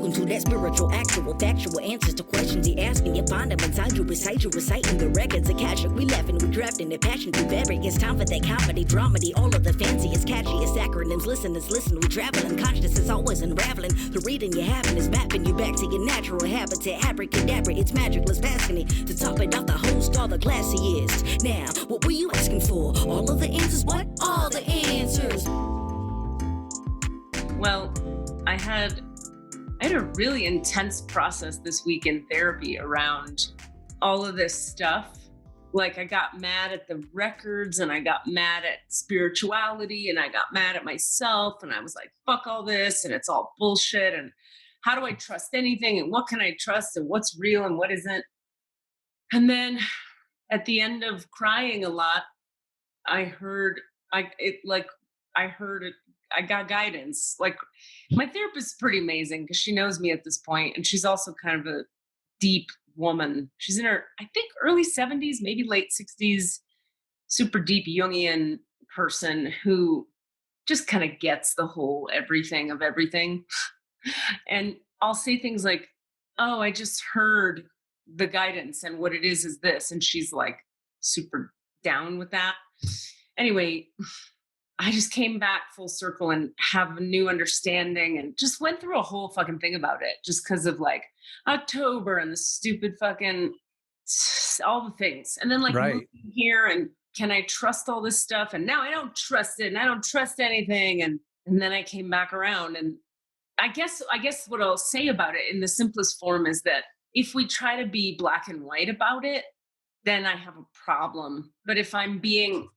Welcome to that spiritual, actual, factual answers to questions you're asking. You find them inside you, recite you, reciting the records. Akashic, we laughing, we drafting the passion to vary. It's time for that comedy, dramedy, all of the fanciest, catchiest acronyms. Listeners, listen, we traveling. Conscious is always unraveling. The reading you're having is mapping you back to your natural habitat. Abracadabra, it's magicless, passing it. To top it off, the host, all the classiest. Now, what were you asking for? All of the answers? What? All the answers. Well, I had a really intense process this week in therapy around all of this stuff. Like, I got mad at the records, and I got mad at spirituality, and I got mad at myself, and I was like, fuck all this, and it's all bullshit, and how do I trust anything, and what can I trust, and what's real and what isn't? And then at the end of crying a lot, I got guidance. Like, my therapist is pretty amazing because she knows me at this point, and she's also kind of a deep woman. She's in her, I think, early 70s, maybe late 60s, super deep Jungian person who just kind of gets the whole everything of everything. And I'll say things like, oh, I just heard the guidance, and what it is this. And she's like super down with that. Anyway, I just came back full circle and have a new understanding, and just went through a whole fucking thing about it just because of like October and the stupid fucking all the things. And then like moving here, and can I trust all this stuff? And now I don't trust it, and I don't trust anything. And then I came back around, and I guess what I'll say about it in the simplest form is that if we try to be black and white about it, then I have a problem. But if I'm being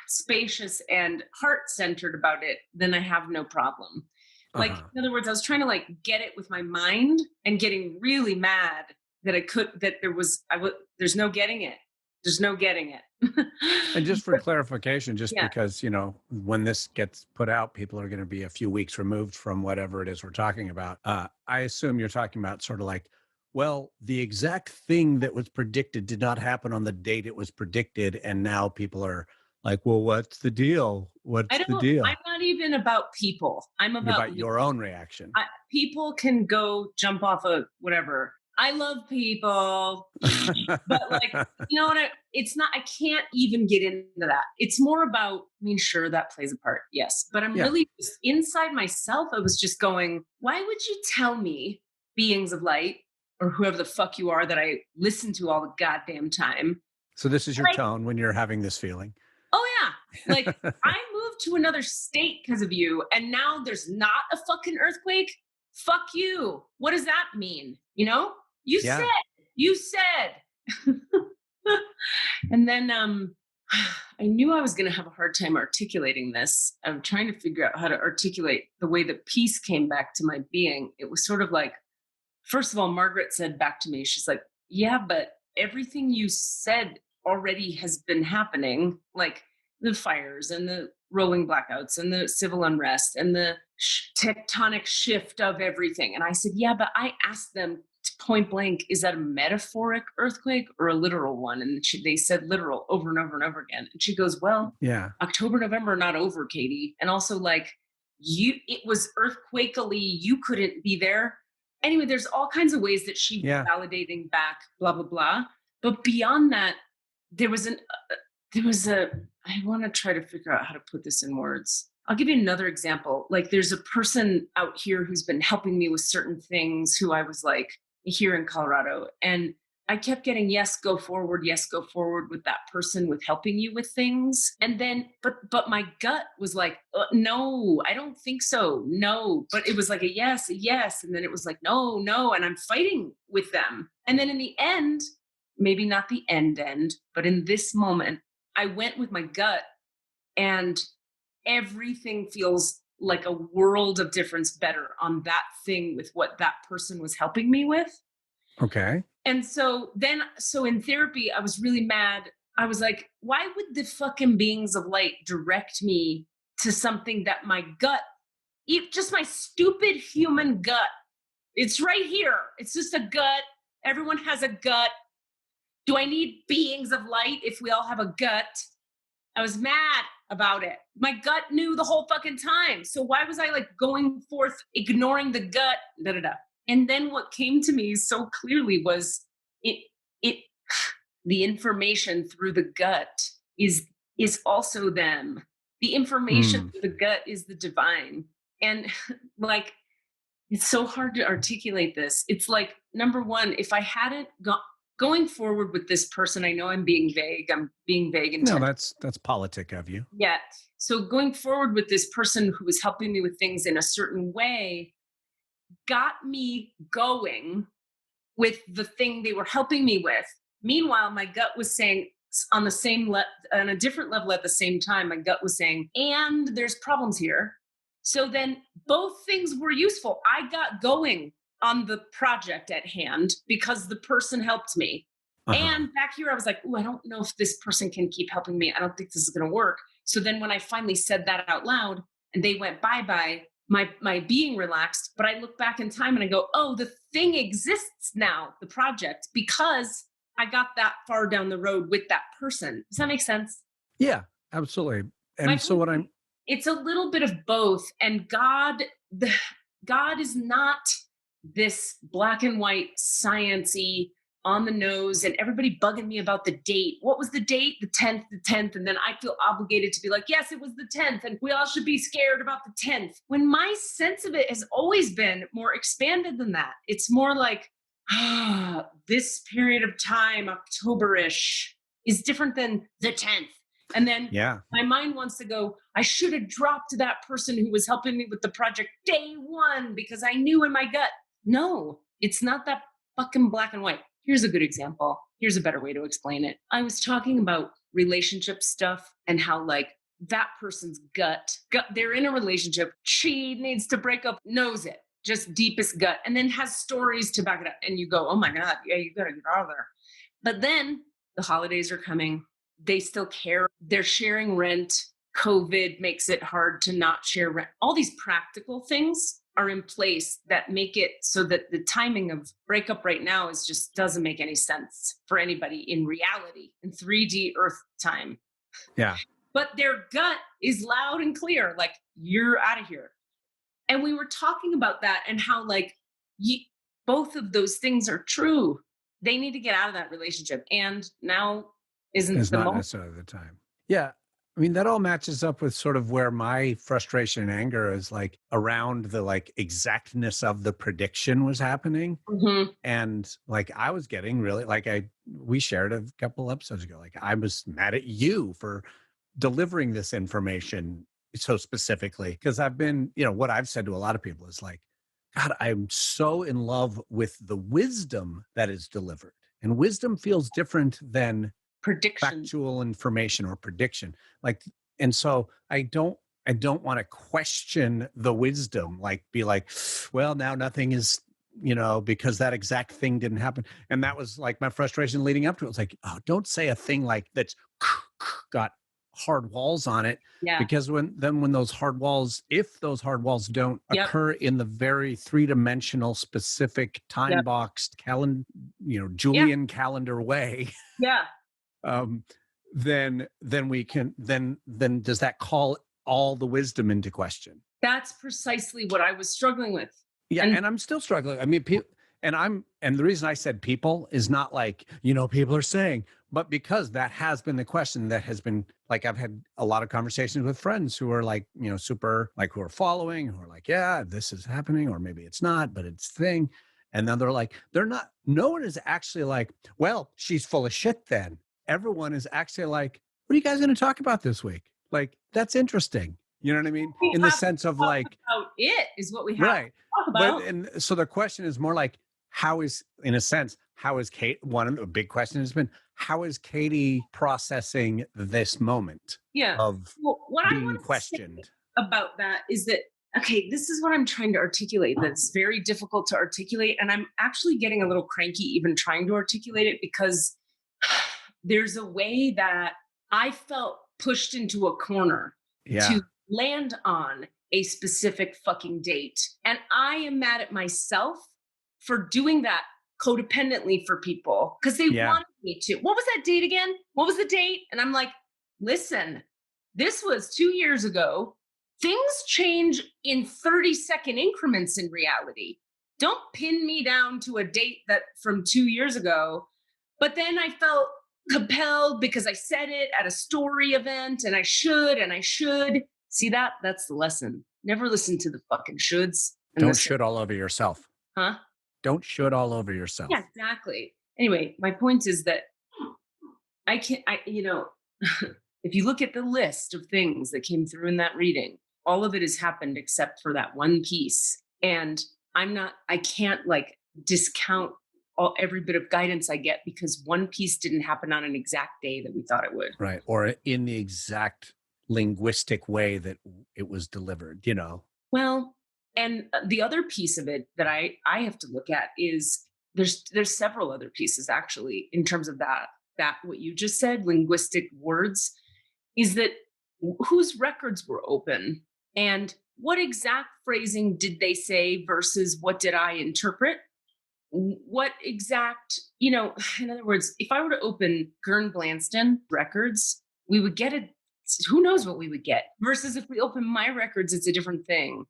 spacious and heart-centered about it, then I have no problem. Like, in other words, I was trying to like get it with my mind, and getting really mad that there's no getting it. There's no getting it. And just for clarification, because, you know, when this gets put out, people are going to be a few weeks removed from whatever it is we're talking about. I assume you're talking about sort of like, well, the exact thing that was predicted did not happen on the date it was predicted. And now people are like, well, what's the deal? What's the deal? I'm not even about people. I'm about your own reaction. People can go jump off a whatever. I love people, but like, you know what? I can't even get into that. It's more about, I mean, sure, that plays a part. Yes. But I'm really just inside myself. I was just going, why would you tell me, beings of light, or whoever the fuck you are that I listen to all the goddamn time? So this is your tone when you're having this feeling. Oh yeah. Like, I moved to another state because of you, and now there's not a fucking earthquake. Fuck you. What does that mean? You know? You said. And then I knew I was going to have a hard time articulating this. I'm trying to figure out how to articulate the way that peace came back to my being. It was sort of like, first of all, Margaret said back to me, she's like, yeah, but everything you said already has been happening, like the fires and the rolling blackouts and the civil unrest and the tectonic shift of everything. And I said, yeah, but I asked them point blank, is that a metaphoric earthquake or a literal one? And they said literal over and over and over again. And she goes, well, October, November are not over, Katie. And also, like, it was earthquakely, you couldn't be there. Anyway, there's all kinds of ways that she was validating back, blah, blah, blah. But beyond that, I want to try to figure out how to put this in words. I'll give you another example. Like, there's a person out here who's been helping me with certain things, who I was like, here in Colorado. And I kept getting, yes, go forward with that person with helping you with things. And then, but my gut was like, no, I don't think so. No, but it was like a yes. And then it was like, no. And I'm fighting with them. And then in the end, maybe not the end, but in this moment, I went with my gut, and everything feels like a world of difference better on that thing with what that person was helping me with. Okay. And so in therapy, I was really mad. I was like, why would the fucking beings of light direct me to something that my gut, just my stupid human gut, it's right here. It's just a gut. Everyone has a gut. Do I need beings of light if we all have a gut? I was mad. about it. My gut knew the whole fucking time. So why was I like going forth, ignoring the gut, da da da. And then what came to me so clearly was it the information through the gut is also them. The information through the gut is the divine. And like, it's so hard to articulate this. It's like, number one, if I hadn't going forward with this person, I know I'm being vague. No, that's politic of you. Yeah. So going forward with this person who was helping me with things in a certain way got me going with the thing they were helping me with. Meanwhile, my gut was saying on a different level at the same time, my gut was saying, and there's problems here. So then both things were useful. I got going on the project at hand because the person helped me. And back here, I was like, I don't know if this person can keep helping me. I don't think this is going to work. So then when I finally said that out loud and they went bye-bye, my being relaxed. But I look back in time and I go, oh, the thing exists now, the project, because I got that far down the road with that person. Does that make sense? Yeah, absolutely. And so it's a little bit of both. And God is not this black and white science-y on the nose and everybody bugging me about the date. What was the date? The 10th. And then I feel obligated to be like, yes, it was the 10th. And we all should be scared about the 10th. When my sense of it has always been more expanded than that. It's more like, this period of time, October-ish, is different than the 10th. And then my mind wants to go, I should have dropped that person who was helping me with the project day one because I knew in my gut. No, it's not that fucking black and white. Here's a good example. Here's a better way to explain it. I was talking about relationship stuff and how like that person's gut, they're in a relationship. She needs to break up, knows it, just deepest gut, and then has stories to back it up. And you go, oh my God, yeah, you got to get out of there. But then the holidays are coming. They still care. They're sharing rent. COVID makes it hard to not share rent. All these practical things are in place that make it so that the timing of breakup right now is just doesn't make any sense for anybody in reality, in 3D Earth time. Yeah. But their gut is loud and clear, like, you're out of here. And we were talking about that and how like both of those things are true. They need to get out of that relationship. And now it's not necessarily the time. Yeah. I mean, that all matches up with sort of where my frustration and anger is like around the like exactness of the prediction was happening. And like, I was getting really like, we shared a couple episodes ago, like I was mad at you for delivering this information so specifically, because I've been, what I've said to a lot of people is like, God, I'm so in love with the wisdom that is delivered. And wisdom feels different than prediction, factual information or prediction. Like, and so I don't want to question the wisdom, like be like, well, now nothing is, because that exact thing didn't happen. And that was like my frustration leading up to it. It was like, oh, don't say a thing like that's got hard walls on it. Yeah. Because when those hard walls, if those hard walls don't occur in the very three-dimensional specific time boxed Julian calendar way. Yeah. Then we can, then does that call all the wisdom into question? That's precisely what I was struggling with. Yeah. And I'm still struggling. I mean, and the reason I said people is not like, people are saying, but because that has been the question that has been like, I've had a lot of conversations with friends who are like, super, like who are following, who are like, yeah, this is happening, or maybe it's not, but it's a thing. And then they're like, no one is actually like, well, she's full of shit then. Everyone is actually like, what are you guys going to talk about this week? Like, that's interesting. You know what I mean? In the sense of like, about it is what we have to talk about. And so the question is more like, how is Kate, one of the big questions has been, how is Katie processing this moment of what being questioned? About that is that, okay, this is what I'm trying to articulate that's very difficult to articulate. And I'm actually getting a little cranky even trying to articulate it because there's a way that I felt pushed into a corner to land on a specific fucking date. And I am mad at myself for doing that codependently for people because they wanted me to. What was that date again? What was the date? And I'm like, listen, This was 2 years ago. Things change in 30-second increments in reality. Don't pin me down to a date that from 2 years ago. But then I felt compelled because I said it at a story event and I should. See that? That's the lesson. Never listen to the fucking shoulds. Don't should all over yourself. Huh? Don't should all over yourself. Yeah, exactly. Anyway, my point is that if you look at the list of things that came through in that reading, all of it has happened except for that one piece. And I can't like discount every bit of guidance I get because one piece didn't happen on an exact day that we thought it would. Right. Or in the exact linguistic way that it was delivered, Well, and the other piece of it that I have to look at is there's several other pieces actually in terms of that what you just said, linguistic words, is that whose records were open and what exact phrasing did they say versus what did I interpret? What exact, in other words, if I were to open Gern Blanston records, we would get who knows what we would get versus if we open my records, it's a different thing.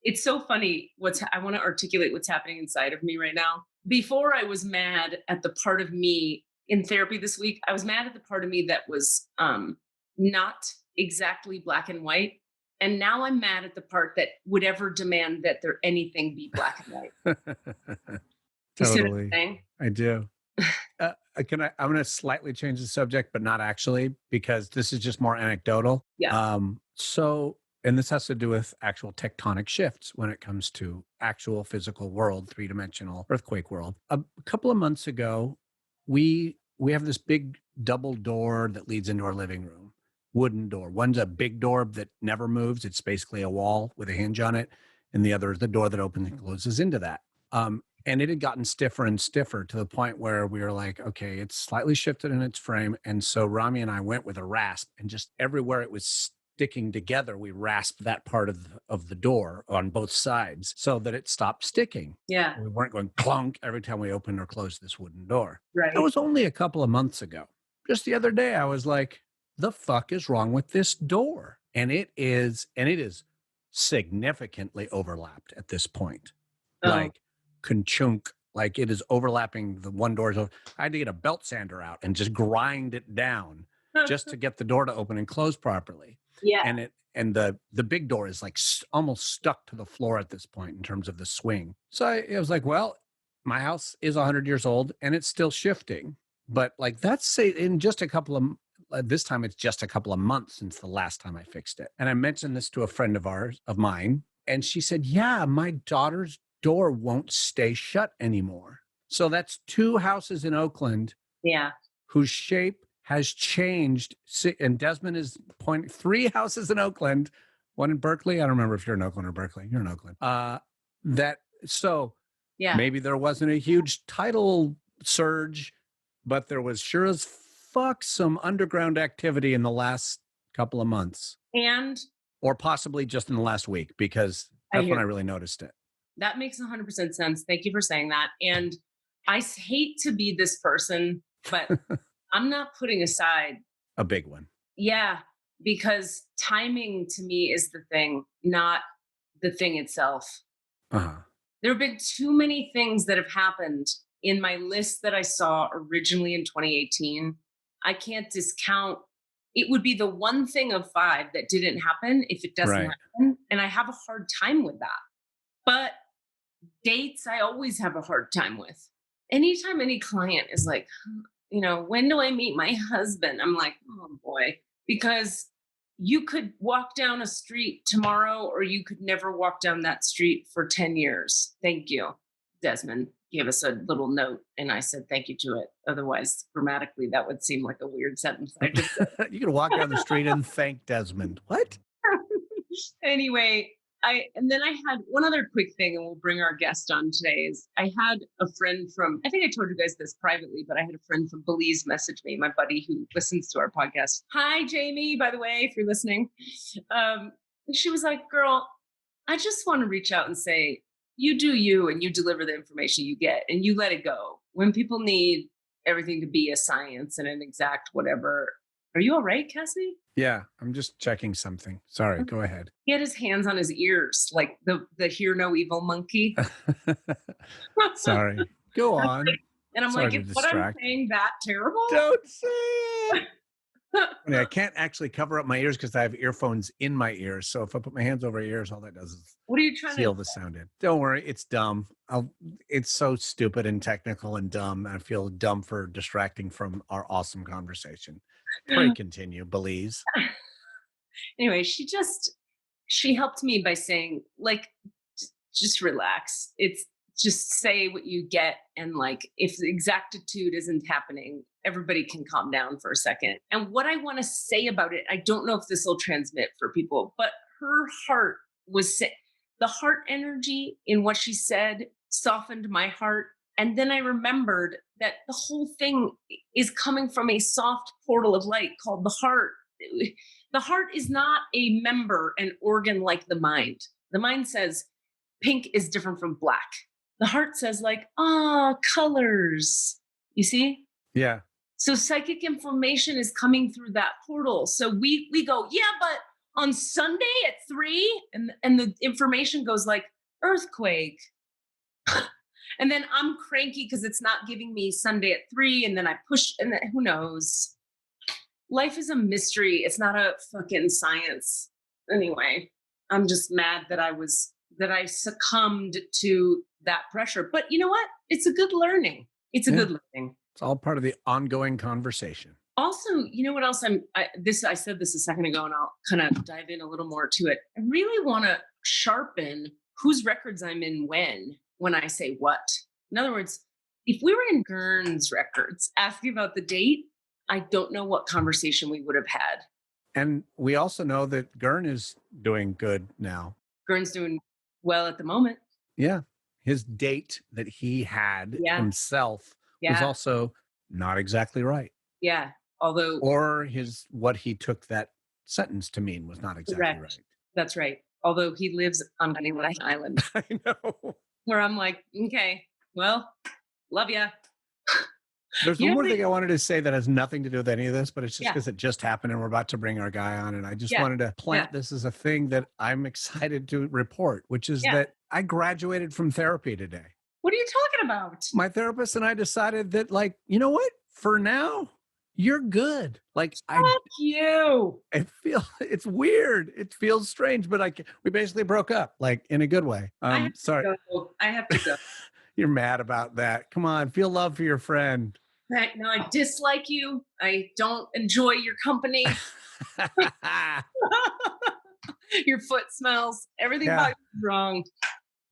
It's so funny I want to articulate what's happening inside of me right now. Before I was mad at the part of me in therapy this week, I was mad at the part of me that was not exactly black and white. And now I'm mad at the part that would ever demand that anything be black and white. Totally. I do. I'm going to slightly change the subject, but not actually, because this is just more anecdotal. Yeah. And this has to do with actual tectonic shifts when it comes to actual physical world, 3-dimensional earthquake world. A couple of months ago, we have this big double door that leads into our living room, wooden door. One's a big door that never moves. It's basically a wall with a hinge on it. And the other is the door that opens and closes into that. And it had gotten stiffer and stiffer to the point where we were like, okay, it's slightly shifted in its frame. And so Rami and I went with a rasp, and just everywhere it was sticking together, we rasped that part of the door on both sides so that it stopped sticking. Yeah. We weren't going clunk every time we opened or closed this wooden door. Right. It was only a couple of months ago. Just the other day, I was like, the fuck is wrong with this door? And it is significantly overlapped at this point. Oh. Like conchunk, like it is overlapping the one door. I had to get a belt sander out and just grind it down just to get the door to open and close properly. Yeah. And the big door is like almost stuck to the floor at this point in terms of the swing. So I was like, well, my house is 100 years old and it's still shifting. But like that's in just a couple of, this time it's just a couple of months since the last time I fixed it. And I mentioned this to a friend of mine, and she said, yeah, my daughter's door won't stay shut anymore. So that's 2 houses in Oakland. Yeah. Whose shape has changed. And Desmond is 3 houses in Oakland, 1 in Berkeley. I don't remember if you're in Oakland or Berkeley. You're in Oakland. Maybe there wasn't a huge tidal surge, but there was sure as fuck some underground activity in the last couple of months. Or possibly just in the last week, because that's when I really noticed it. That makes 100% sense. Thank you for saying that. And I hate to be this person, but I'm not putting aside a big one. Yeah, because timing to me is the thing, not the thing itself. Uh-huh. There have been too many things that have happened in my list that I saw originally in 2018. I can't discount. It would be the one thing of 5 that didn't happen if it doesn't happen. And I have a hard time with that. But dates, I always have a hard time with. Anytime any client is like, when do I meet my husband? I'm like, oh boy, because you could walk down a street tomorrow or you could never walk down that street for 10 years. Thank you. Desmond gave us a little note and I said thank you to it. Otherwise, grammatically, that would seem like a weird sentence. I just You could walk down the street and thank Desmond. What? Anyway, and then I had one other quick thing, and we'll bring our guest on today. Is I had a friend from, I think I told you guys this privately, but I had a friend from Belize message me, my buddy who listens to our podcast. Hi, Jamie, by the way, if you're listening. She was like, girl, I just want to reach out and say, you do you, and you deliver the information you get, and you let it go. When people need everything to be a science and an exact whatever, Are you all right, Cassidy? Yeah, I'm just checking something. Sorry, go ahead. He had his hands on his ears, like the hear no evil monkey. Sorry. Go on. And I'm Sorry like, to is what I'm distract. saying that terrible? Don't say it. I can't actually cover up my ears because I have earphones in my ears. So if I put my hands over my ears, all that does is What are you trying seal to the sound in. Don't worry, it's dumb. It's so stupid and technical and dumb. I feel dumb for distracting from our awesome conversation. Pray continue, Belize. Anyway, she helped me by saying, like, just relax. It's just say what you get. And like, if the exactitude isn't happening, everybody can calm down for a second. And what I want to say about it, I don't know if this will transmit for people, but her heart was the heart energy in what she said softened my heart. And then I remembered that the whole thing is coming from a soft portal of light called the heart. The heart is not a member, an organ like the mind. The mind says pink is different from black. The heart says like, colors. You see? Yeah. So psychic information is coming through that portal. So we go, yeah, but on Sunday at 3, and the information goes like earthquake. And then I'm cranky because it's not giving me Sunday at 3, and then I push, and then who knows? Life is a mystery. It's not a fucking science. Anyway, I'm just mad that I succumbed to that pressure. But you know what? It's a good learning. It's a good learning. It's all part of the ongoing conversation. Also, you know what else I said this a second ago, and I'll kind of dive in a little more to it. I really want to sharpen whose records I'm in when I say what. In other words, if we were in Gern's records asking about the date, I don't know what conversation we would have had. And we also know that Gern is doing good now. Gern's doing well at the moment. Yeah. His date that he had himself was also not exactly right. Yeah. Although, or what he took that sentence to mean was not exactly right. That's right. Although he lives on Honeyland Island. I know. Where I'm like, okay, well, love ya. There's one more thing I wanted to say that has nothing to do with any of this, but it's just because it just happened and we're about to bring our guy on. And I just wanted to plant this as a thing that I'm excited to report, which is that I graduated from therapy today. What are you talking about? My therapist and I decided that, like, you know what? For now, you're good. Like, Fuck you. I feel it's weird. It feels strange, but we basically broke up, like, in a good way. Sorry. I have to go. You're mad about that. Come on, feel love for your friend. Right. No, I dislike you. I don't enjoy your company. Your foot smells. Everything about you is wrong.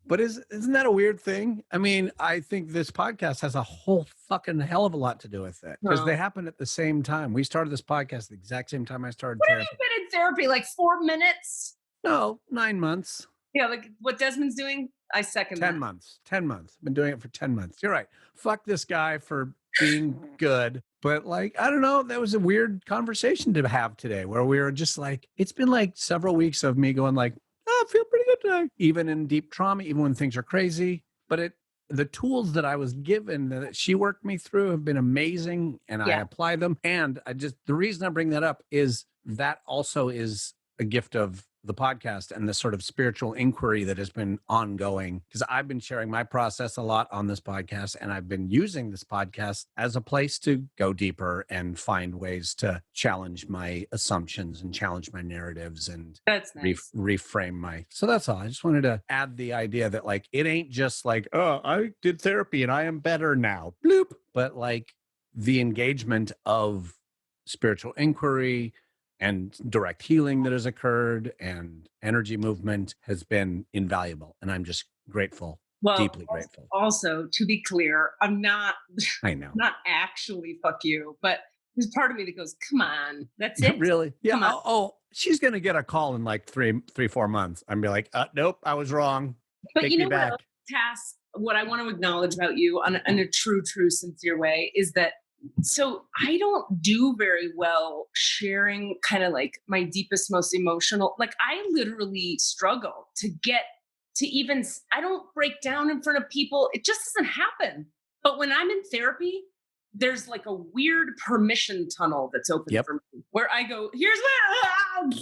But isn't that a weird thing? I mean, I think this podcast has a whole fucking hell of a lot to do with it because they happened at the same time. We started this podcast at the exact same time I started therapy. What have you been in therapy? Like 4 minutes? No, 9 months. Yeah, like what Desmond's doing? I second 10 that. 10 months. I've been doing it for 10 months. You're right. Fuck this guy for being good. But like, I don't know, that was a weird conversation to have today where we were just like, it's been like several weeks of me going like, I feel pretty good today, even in deep trauma, even when things are crazy. But the tools that I was given that she worked me through have been amazing, and I apply them. And the reason I bring that up is that also is a gift of the podcast and the sort of spiritual inquiry that has been ongoing, because I've been sharing my process a lot on this podcast, and I've been using this podcast as a place to go deeper and find ways to challenge my assumptions and challenge my narratives and that's nice. reframe so that's all. I just wanted to add the idea that like, it ain't just like, oh, I did therapy and I am better now, bloop, but like the engagement of spiritual inquiry and direct healing that has occurred and energy movement has been invaluable. And I'm just grateful, deeply grateful. Also, to be clear, I'm not, I know, not actually fuck you, but there's part of me that goes, come on, that's it. Really? Yeah. Oh, she's going to get a call in like 4 months. I'm be like, nope, I was wrong. But Take you know me back. what, Cass, what I want to acknowledge about you in a true, sincere way is that so I don't do very well sharing kind of like my deepest, most emotional, like I literally struggle to get to even, I don't break down in front of people. It just doesn't happen. But when I'm in therapy, there's like a weird permission tunnel that's open for me. where I go, here's what,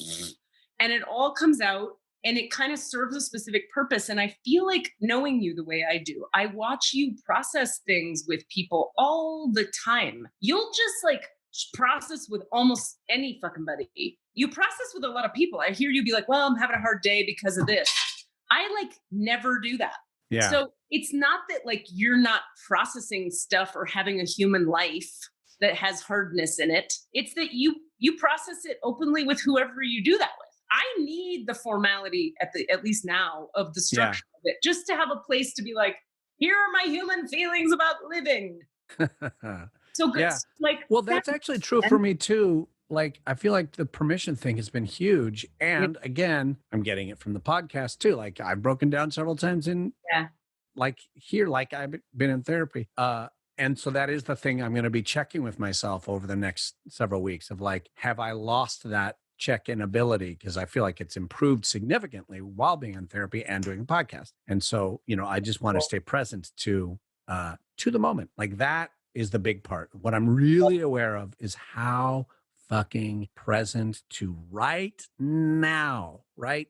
and it all comes out and it kind of serves a specific purpose. And I feel like knowing you the way I do, I watch you process things with people all the time. You'll just like process with almost any fucking buddy. You process with a lot of people. I hear you be like, well, I'm having a hard day because of this. I like never do that. Yeah. So it's not that like you're not processing stuff or having a human life that has hardness in it. It's that you process it openly with whoever you do that with. I need the formality at least now of the structure of it, just to have a place to be like, here are my human feelings about living. So good. Yeah. Like, well, that's actually true for me too. Like, I feel like the permission thing has been huge. And again, I'm getting it from the podcast too. Like I've broken down several times like I've been in therapy. And so that is the thing I'm going to be checking with myself over the next several weeks of like, have I lost that check-in ability? Because I feel like it's improved significantly while being in therapy and doing a podcast. And so, I just want to stay present to the moment. Like that is the big part. What I'm really aware of is how fucking present to right now I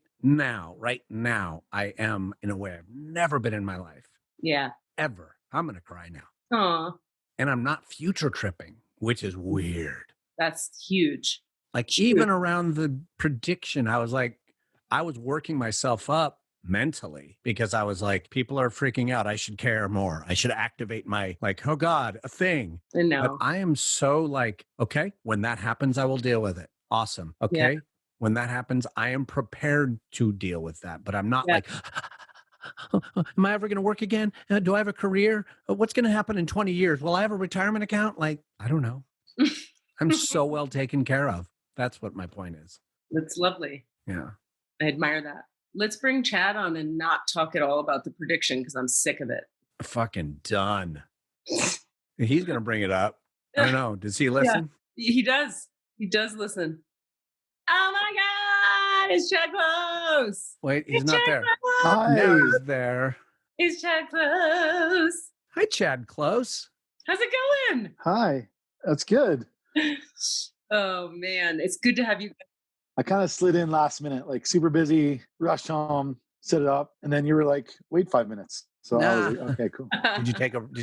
am in a way I've never been in my life. Yeah. Ever. I'm going to cry now. Aw. And I'm not future tripping, which is weird. That's huge. Like even around the prediction, I was working myself up mentally because I was like, people are freaking out. I should care more. I should activate my like, oh God, a thing. I know. But I am so like, okay, when that happens, I will deal with it. Awesome. Okay. Yeah. When that happens, I am prepared to deal with that, but I'm not like, am I ever going to work again? Do I have a career? What's going to happen in 20 years? Will I have a retirement account? Like, I don't know. I'm so well taken care of. That's what my point is. That's lovely. Yeah. I admire that. Let's bring Chad on and not talk at all about the prediction because I'm sick of it. Fucking done. He's going to bring it up. I don't know. Does he listen? Yeah, he does. He does listen. Oh my God. It's Chad Close. Wait, he's not there. Hi. Now he's there. It's Chad Close. Hi, Chad Close. How's it going? Hi. That's good. Oh, man. It's good to have you. I kind of slid in last minute, like super busy, rushed home, set it up. And then you were like, wait 5 minutes. So I was like, okay, cool. Did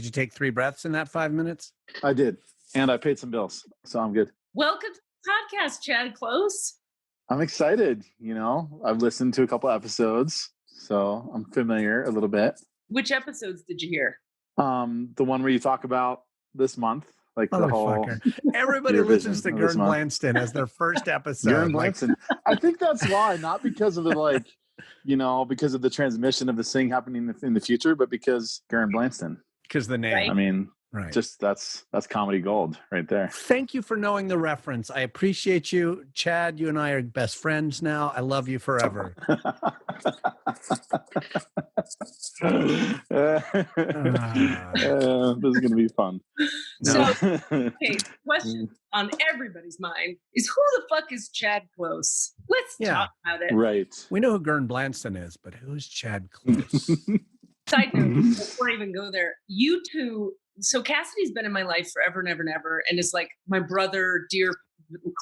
you take 3 breaths in that 5 minutes? I did. And I paid some bills. So I'm good. Welcome to the podcast, Chad Close. I'm excited. I've listened to a couple episodes, so I'm familiar a little bit. Which episodes did you hear? The one where you talk about this month. Like the whole everybody listens to Gern Blanston as their first episode. Gern Blanston. I think that's why, not because of the because of the transmission of this thing happening in the future, but because Gern Blanston. Because the name. Right. I mean, right. Just that's comedy gold right there. Thank you for knowing the reference. I appreciate you, Chad. You and I are best friends now. I love you forever. This is gonna be fun. So, okay, question on everybody's mind is who the fuck is Chad Close? Let's talk about it. Right. We know who Gern Blanston is, but who's Chad Close? Side note, before I even go there, you two. So Cassidy's been in my life forever and ever and ever, and is like my brother, dear,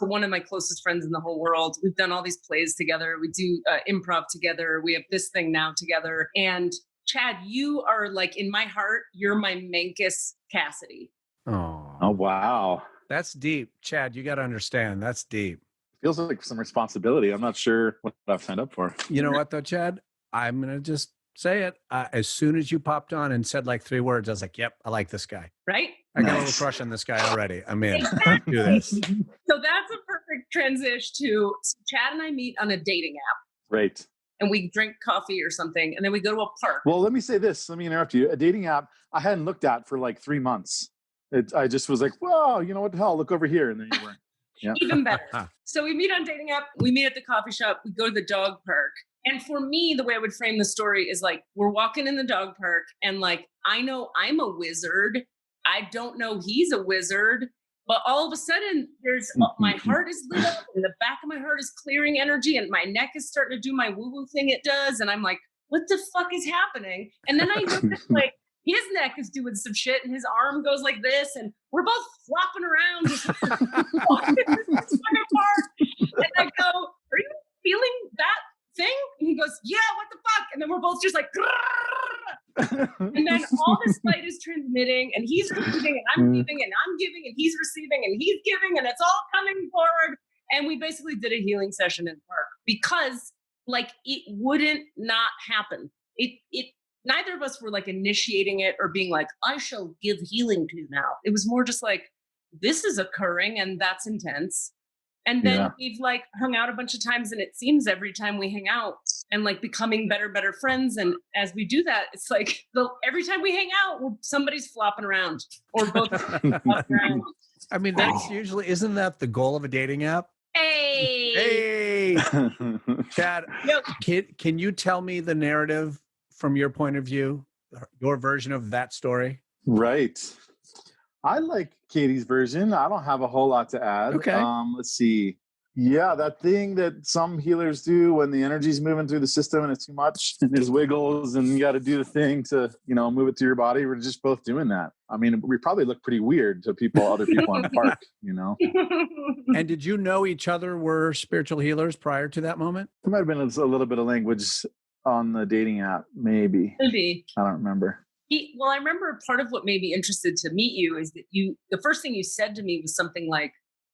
one of my closest friends in the whole world. We've done all these plays together. We do improv together. We have this thing now together. And Chad, you are like in my heart. You're my Mankus Cassidy. Oh wow, that's deep, Chad. You got to understand, that's deep. Feels like some responsibility. I'm not sure what I've signed up for. You know what though, Chad? I'm gonna just say it. As soon as you popped on and said like 3 words, I was like, yep, I like this guy. Right? I got a little crush on this guy already. I'm in. Exactly. Do this. So that's a perfect transition to Chad and I meet on a dating app. Right. And we drink coffee or something, and then we go to a park. Well, let me say this. Let me interrupt you. A dating app I hadn't looked at for like 3 months. I just was like, whoa, you know what the hell? Look over here. And then you were. Yeah. Even better. So we meet on dating app. We meet at the coffee shop. We go to the dog park. And for me, the way I would frame the story is like, we're walking in the dog park and like, I know I'm a wizard. I don't know he's a wizard, but all of a sudden there's my heart is lit up and the back of my heart is clearing energy and my neck is starting to do my woo-woo thing it does. And I'm like, what the fuck is happening? And then I notice like his neck is doing some shit and his arm goes like this and we're both flopping around just walking this fucking I'm giving and I'm giving and he's receiving and he's giving and it's all coming forward. And we basically did a healing session in the park because like it wouldn't not happen. It neither of us were like initiating it or being like, I shall give healing to you now. It was more just like, this is occurring and that's intense. And then we've like hung out a bunch of times, and it seems every time we hang out and like becoming better friends. And as we do that, it's like every time we hang out, somebody's flopping around or both flopping around. I mean, that's usually, isn't that the goal of a dating app? Hey, Chad, can you tell me the narrative from your point of view, your version of that story? Right. I like Katie's version. I don't have a whole lot to add. Okay. Let's see. Yeah, that thing that some healers do when the energy's moving through the system and it's too much and there's wiggles and you got to do the thing to, move it through your body. We're just both doing that. I mean, we probably look pretty weird to other people in the park, And did you know each other were spiritual healers prior to that moment? There might have been a little bit of language on the dating app, maybe. Maybe. I don't remember. Well, I remember part of what made me interested to meet you is that the first thing you said to me was something like,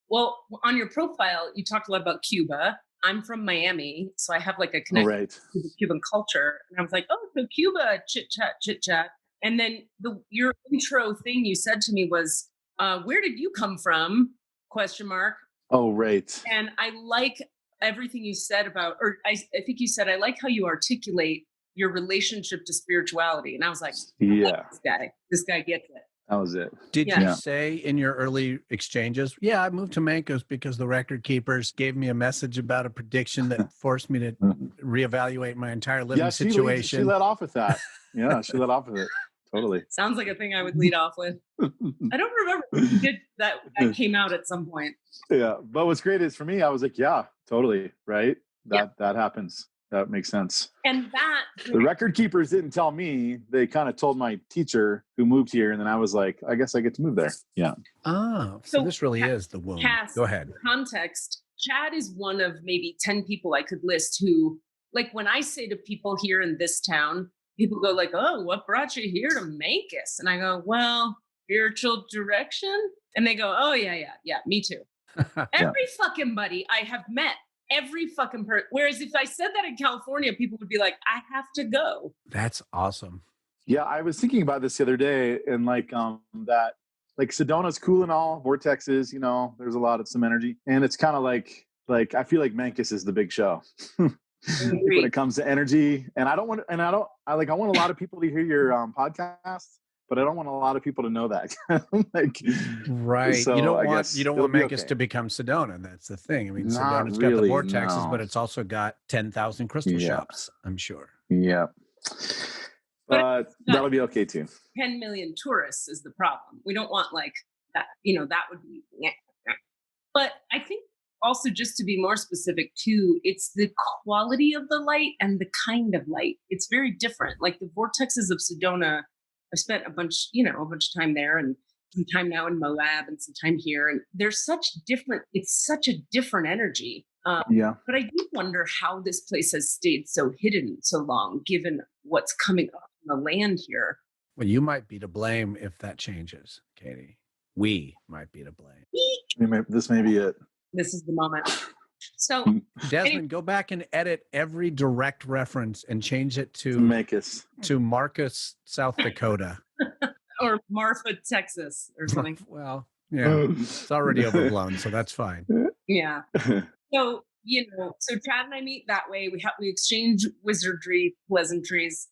well, on your profile, you talked a lot about Cuba. I'm from Miami, so I have like a connection to the Cuban culture. And I was like, oh, so Cuba, chit chat. And then your intro thing you said to me was, where did you come from? ? Oh, right. And I like everything you said about, or I think you said, I like how you articulate your relationship to spirituality. And I was like, yeah, this guy gets it. That was it. Did you say in your early exchanges, I moved to Mancos because the record keepers gave me a message about a prediction that forced me to reevaluate my entire living situation? She let off with that. Yeah, she let off with it. Totally. Sounds like a thing I would lead off with. I don't remember if you did that came out at some point. Yeah. But what's great is for me, I was like, yeah, totally. Right. That happens. That makes sense. And the record keepers didn't tell me. They kind of told my teacher who moved here. And then I was like, I guess I get to move there. Yeah. Oh, so this really is the womb. Cass, go ahead. Context. Chad is one of maybe 10 people I could list who, like when I say to people here in this town, people go like, oh, what brought you here to Mancos? And I go, well, spiritual direction. And they go, oh, yeah, me too. Every fucking buddy I have met. Every fucking person. Whereas if I said that in California, people would be like, I have to go. That's awesome. Yeah, I was thinking about this the other day, and that Sedona's cool and all, vortexes, there's a lot of some energy. And it's kind of like I feel like Mancos is the big show. When it comes to energy. And I want a lot of people to hear your podcast, but I don't want a lot of people to know that. Right. So you don't want Mancos to become Sedona. That's the thing. I mean, Sedona's got the vortexes, but it's also got 10,000 crystal shops, I'm sure. Yeah. But that'll be okay too. 10 million tourists is the problem. We don't want like that, that would be, but I think also just to be more specific too, it's the quality of the light and the kind of light. It's very different. Like the vortexes of Sedona, I spent a bunch of time there and some time now in Moab and some time here. And it's such a different energy. But I do wonder how this place has stayed so hidden so long, given what's coming up on the land here. Well, you might be to blame if that changes, Katie. We might be to blame. This may be it. This is the moment. So, Desmond, go back and edit every direct reference and change it to Mancos, to Marcus, South Dakota, or Marfa, Texas, or something. Well, yeah, it's already overblown, so that's fine. Yeah. So so Chad and I meet that way. We exchange wizardry pleasantries,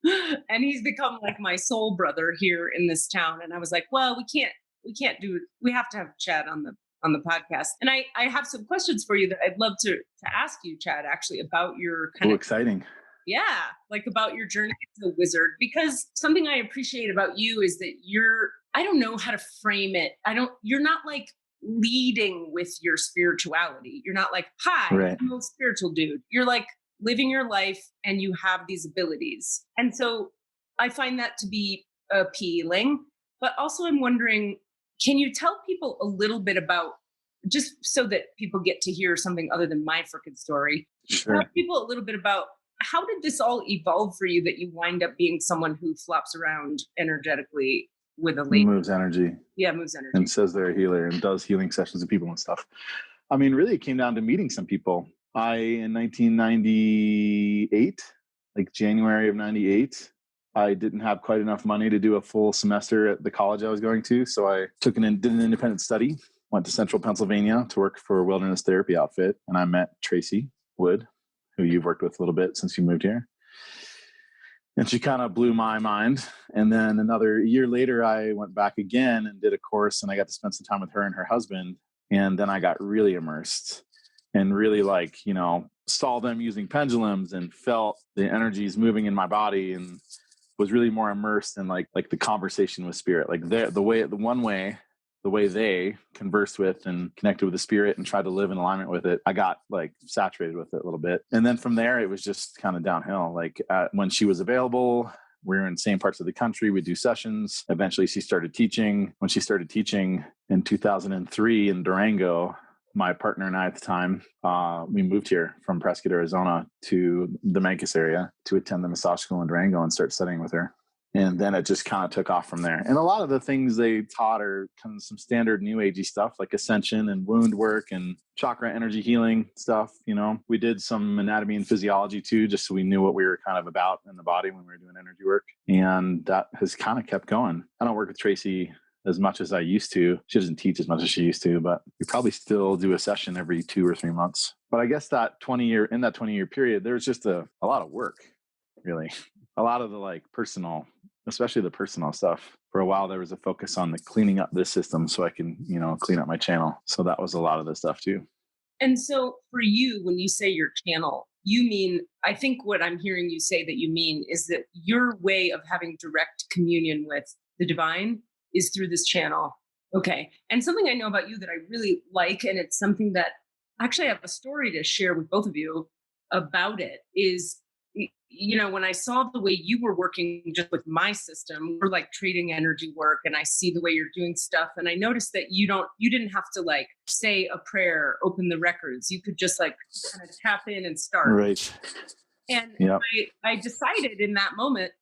and he's become like my soul brother here in this town. And I was like, well, we can't do it. We have to have Chad on the podcast. And I have some questions for you that I'd love to ask you, Chad, actually, about your kind of exciting. Yeah, like about your journey as a wizard, because something I appreciate about you is that I don't know how to frame it. You're not like leading with your spirituality. You're not like, hi, right. I'm a spiritual dude. You're like living your life and you have these abilities. And so I find that to be appealing, but also I'm wondering, can you tell people a little bit about, just so that people get to hear something other than my freaking story, Sure. Tell people a little bit about how did this all evolve for you that you wind up being someone who flops around energetically with a lady. Moves energy. Yeah, moves energy. And says they're a healer and does healing sessions with people and stuff. I mean, really, it came down to meeting some people. In 1998, like January of 98, I didn't have quite enough money to do a full semester at the college I was going to. So I did an independent study, went to Central Pennsylvania to work for a wilderness therapy outfit. And I met Tracy Wood, who you've worked with a little bit since you moved here. And she kind of blew my mind. And then another year later, I went back again and did a course, and I got to spend some time with her and her husband. And then I got really immersed and really saw them using pendulums and felt the energies moving in my body, and was really more immersed in like the conversation with spirit, like the way they conversed with and connected with the spirit and tried to live in alignment with it. I got like saturated with it a little bit. And then from there, it was just kind of downhill. Like when she was available, we were in the same parts of the country. We'd do sessions. Eventually she started teaching. When she started teaching in 2003 in Durango, my partner and I at the time, we moved here from Prescott, Arizona to the Memphis area to attend the massage school in Durango and start studying with her. And then it just kind of took off from there. And a lot of the things they taught are kind of some standard new agey stuff like ascension and wound work and chakra energy healing stuff. We did some anatomy and physiology too, just so we knew what we were kind of about in the body when we were doing energy work. And that has kind of kept going. I don't work with Tracy as much as I used to. She doesn't teach as much as she used to, but we probably still do a session every 2 or 3 months. But I guess in that 20 year period, there was just a lot of work, really. A lot of the personal, especially the personal stuff. For a while, there was a focus on the cleaning up this system so I can, clean up my channel. So that was a lot of the stuff too. And so for you, when you say your channel, you mean, I think what I'm hearing you say that you mean is that your way of having direct communion with the divine is through this channel. Okay. And something I know about you that I really like, and it's something that actually I have a story to share with both of you about it, is when I saw the way you were working just with my system, we're like trading energy work, and I see the way you're doing stuff. And I noticed that you didn't have to say a prayer, open the records. You could just kind of tap in and start. Right. And I decided in that moment,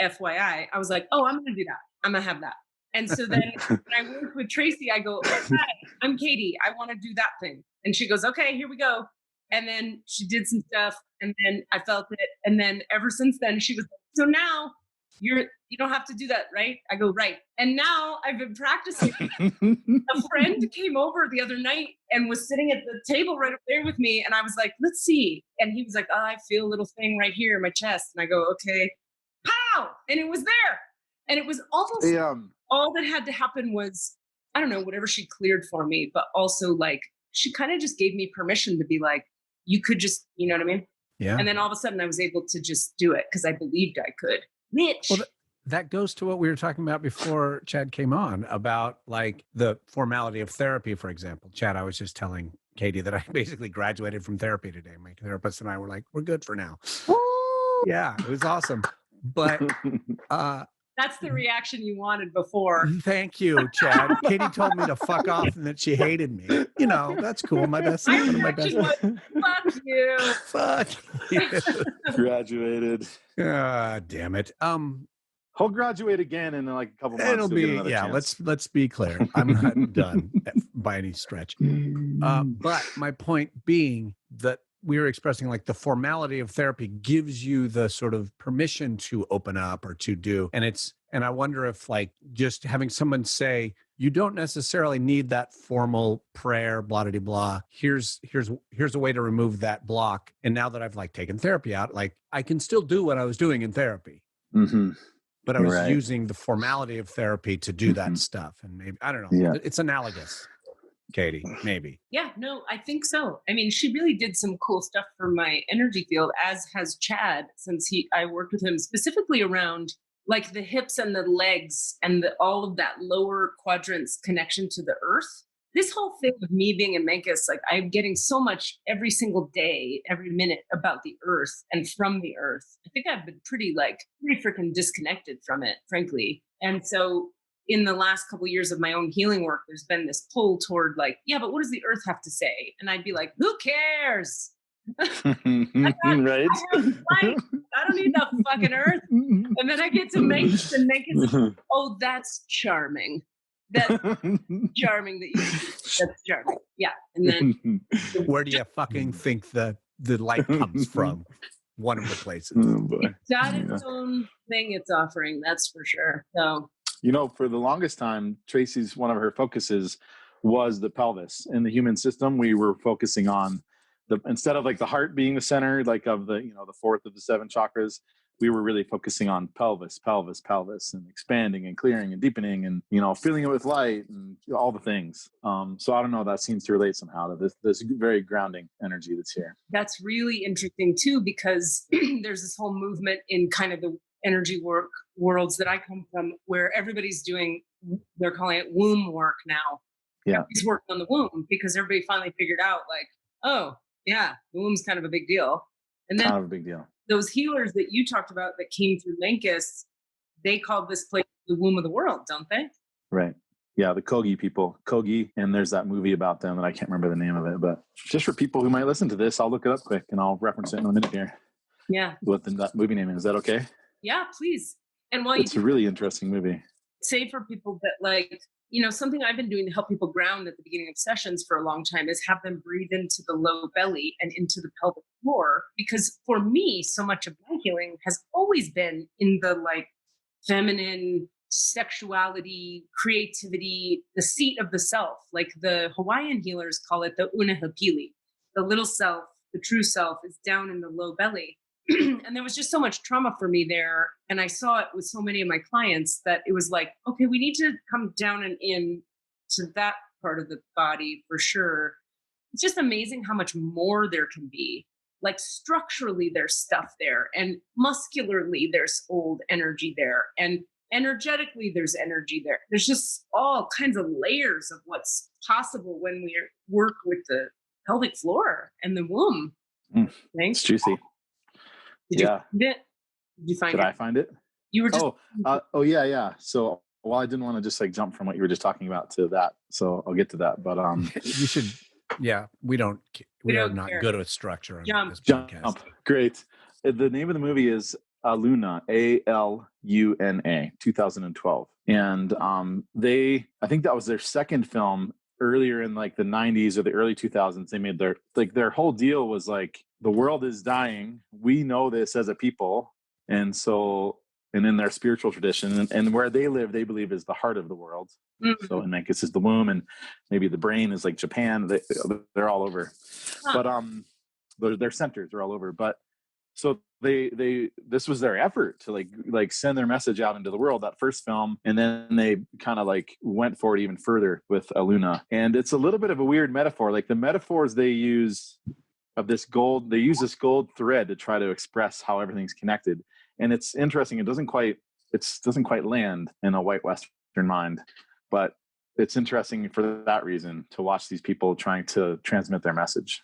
FYI, I was like, oh, I'm going to do that. I'm going to have that. And so then when I worked with Tracy, I go, oh, hi, I'm Katie. I want to do that thing. And she goes, okay, here we go. And then she did some stuff, and then I felt it. And then ever since then, she was like, so now you don't have to do that, right? I go, right. And now I've been practicing. A friend came over the other night and was sitting at the table right up there with me. And I was like, let's see. And he was like, oh, I feel a little thing right here in my chest. And I go, okay, pow. And it was there. And it was almost all that had to happen was, I don't know, whatever she cleared for me, but also she kind of just gave me permission to be like, you could just, you know what I mean? Yeah. And then all of a sudden I was able to just do it because I believed I could. Mitch. Well, that goes to what we were talking about before Chad came on about the formality of therapy, for example. Chad, I was just telling Katie that I basically graduated from therapy today. My therapist and I were like, we're good for now. Yeah, it was awesome. But that's the reaction you wanted before. Thank you, Chad. Katie told me to fuck off and that she hated me. That's cool. My best. My reaction was, fuck you. Fuck you. Graduated. Damn it. He'll graduate again in a couple months. It'll be let's be clear. I'm not done by any stretch. But my point being that we were expressing the formality of therapy gives you the sort of permission to open up or to do. And I wonder if just having someone say, you don't necessarily need that formal prayer, blah, blah, blah. Here's a way to remove that block. And now that I've taken therapy out, I can still do what I was doing in therapy. Mm-hmm. But I was using the formality of therapy to do that stuff. And maybe, I don't know. Yeah. It's analogous. Katie, maybe. Yeah, no, I think so. I mean, she really did some cool stuff for my energy field, as has Chad, since I worked with him specifically around the hips and the legs and all of that lower quadrants connection to the earth. This whole thing of me being in Memphis, I'm getting so much every single day, every minute about the earth and from the earth. I think I've been pretty freaking disconnected from it, frankly. And so in the last couple of years of my own healing work, there's been this pull toward yeah, but what does the earth have to say? And I'd be like, who cares? Right. I don't need that fucking earth. And then I get to Memphis, and Memphis, oh, that's charming. That's charming that you. That's charming. Yeah. And then where do you fucking think the light comes from? One of the places. It's got its own thing it's offering. That's for sure. So. For the longest time, Tracy's one of her focuses was the pelvis. In the human system, we were focusing on instead of like the heart being the center, like of the the fourth of the seven chakras, we were really focusing on pelvis, and expanding and clearing and deepening and filling it with light and all the things. So I don't know, that seems to relate somehow to this very grounding energy that's here. That's really interesting too, because there's this whole movement in kind of the energy worlds that I come from, where everybody's they're calling it womb work now. Yeah, he's working on the womb because everybody finally figured out, like, oh yeah, the womb's kind of a big deal. And then kind of a big deal. Those healers that you talked about that came through Memphis, they called this place the womb of the world, don't they? Right. Yeah, the Kogi people, and there's that movie about them that I can't remember the name of it, but just for people who might listen to this, I'll look it up quick and I'll reference it in a minute here. Yeah. What that movie name is that okay? Yeah, please. And while it's a really interesting movie. Say for people that something I've been doing to help people ground at the beginning of sessions for a long time is have them breathe into the low belly and into the pelvic floor. Because for me, so much of my healing has always been in the feminine sexuality, creativity, the seat of the self. Like the Hawaiian healers call it the unahapili. The little self, the true self, is down in the low belly. And there was just so much trauma for me there. And I saw it with so many of my clients that it was like, okay, we need to come down and in to that part of the body for sure. It's just amazing how much more there can be. Like structurally, there's stuff there, and muscularly, there's old energy there, and energetically, there's energy there. There's just all kinds of layers of what's possible when we work with the pelvic floor and the womb. It's juicy. Did you find it? Did you find it? Did I find it? You were just. Yeah. So, I didn't want to just jump from what you were just talking about to that. So I'll get to that. But you should. Yeah, we are not good at structure. Jump. Great. The name of the movie is Aluna, Aluna, 2012, and I think that was their second film. Earlier in the 90s or the early 2000s, they made their whole deal was the world is dying. We know this as a people. And in their spiritual tradition and where they live, they believe is the heart of the world. Mm-hmm. So in Memphis is the womb, and maybe the brain is like Japan. They're all over, but their centers are all over. But so this was their effort to send their message out into the world, that first film. And then they kind of went for it even further with Aluna. And it's a little bit of a weird metaphor. Like the metaphors they use of this gold, they use this gold thread to try to express how everything's connected. And it's interesting. It doesn't quite land in a white Western mind, but it's interesting for that reason to watch these people trying to transmit their message.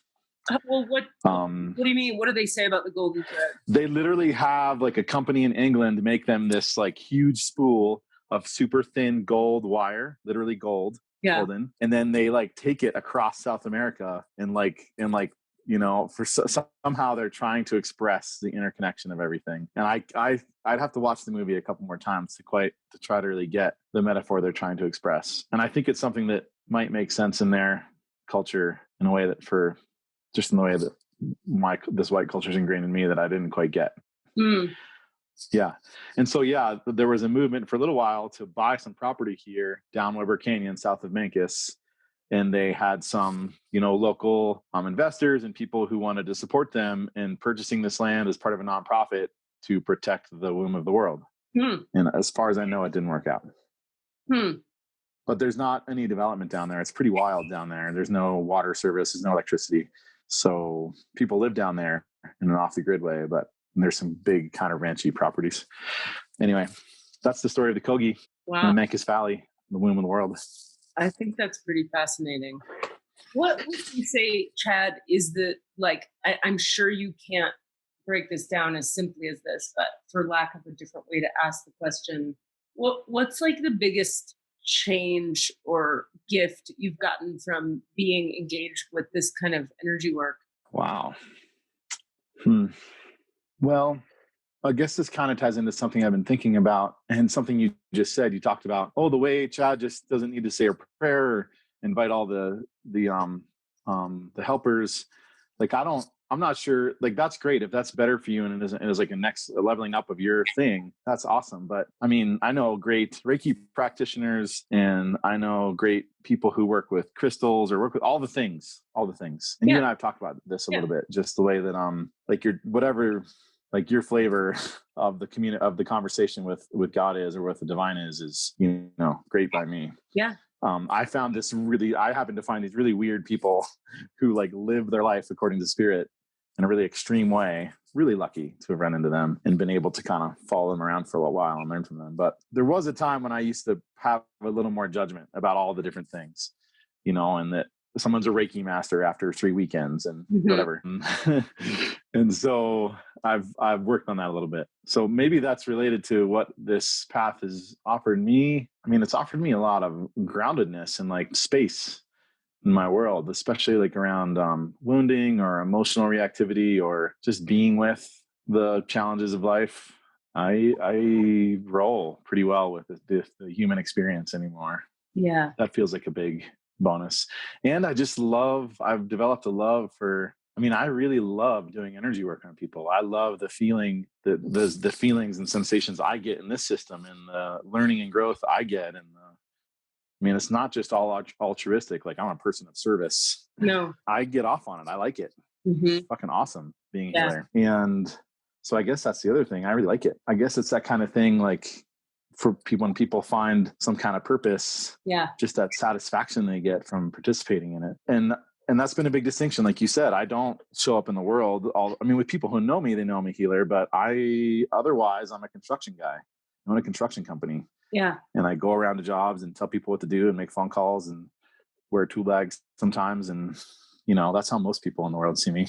Well, what do you mean? What do they say about the golden thread? They literally have a company in England make them this huge spool of super thin gold wire, literally golden. And then they take it across South America and somehow they're trying to express the interconnection of everything. And I'd have to watch the movie a couple more times to try to really get the metaphor they're trying to express. And I think it's something that might make sense in their culture in a way that in the way that this white culture is ingrained in me that I didn't quite get. Yeah. And so, there was a movement for a little while to buy some property here down Weber Canyon, south of Memphis. And they had some, local investors and people who wanted to support them in purchasing this land as part of a nonprofit to protect the womb of the world. And as far as I know, it didn't work out. But there's not any development down there. It's pretty wild down there. There's no water service. There's no electricity. So people live down there in an off-the-grid way, but there's some big kind of ranchy properties. Anyway, that's the story of the Kogi in the Memphis Valley, the womb of the world. I think that's pretty fascinating. What would you say, Chad, is I'm sure you can't break this down as simply as this, but for lack of a different way to ask the question, what's the biggest change or gift you've gotten from being engaged with this kind of energy work? Wow. Well, I guess this kind of ties into something I've been thinking about, and something you just said. You talked about, the way Chad just doesn't need to say a prayer or invite all the helpers. Like, I'm not sure, like, that's great if that's better for you and it is like a next leveling up of your thing. That's awesome. But I mean, I know great Reiki practitioners, and I know great people who work with crystals or work with all the things. And you and I have talked about this a little bit, just the way that like your whatever, like your flavor of the community, of the conversation with God is, or what the divine is, great by me. Yeah. I happen to find these really weird people who like live their life according to spirit in a really extreme way. Really lucky to have run into them and been able to kind of follow them around for a while and learn from them. But there was a time when I used to have a little more judgment about all the different things, and that someone's a Reiki master after 3 weekends and whatever. And so I've worked on that a little bit. So maybe that's related to what this path has offered me. I mean, it's offered me a lot of groundedness and like space in my world, especially like around wounding or emotional reactivity or just being with the challenges of life. I roll pretty well with the human experience anymore. Yeah. That feels like a big bonus. And I've developed a love for, I really love doing energy work on people. I love the feeling, the feelings and sensations I get in this system, and the learning and growth I get. And it's not just all altruistic. Like, I'm a person of service. No, I get off on it. I like it. It's fucking awesome being here. And so I guess that's the other thing. I really like it. I guess it's that kind of thing, like, for people, when people find some kind of purpose, just that satisfaction they get from participating in it. And that's been a big distinction. Like you said, I don't show up in the world with people who know me, they know I'm a healer, but otherwise I'm a construction guy. I own a construction company. Yeah. And I go around to jobs and tell people what to do and make phone calls and wear tool bags sometimes. And, that's how most people in the world see me.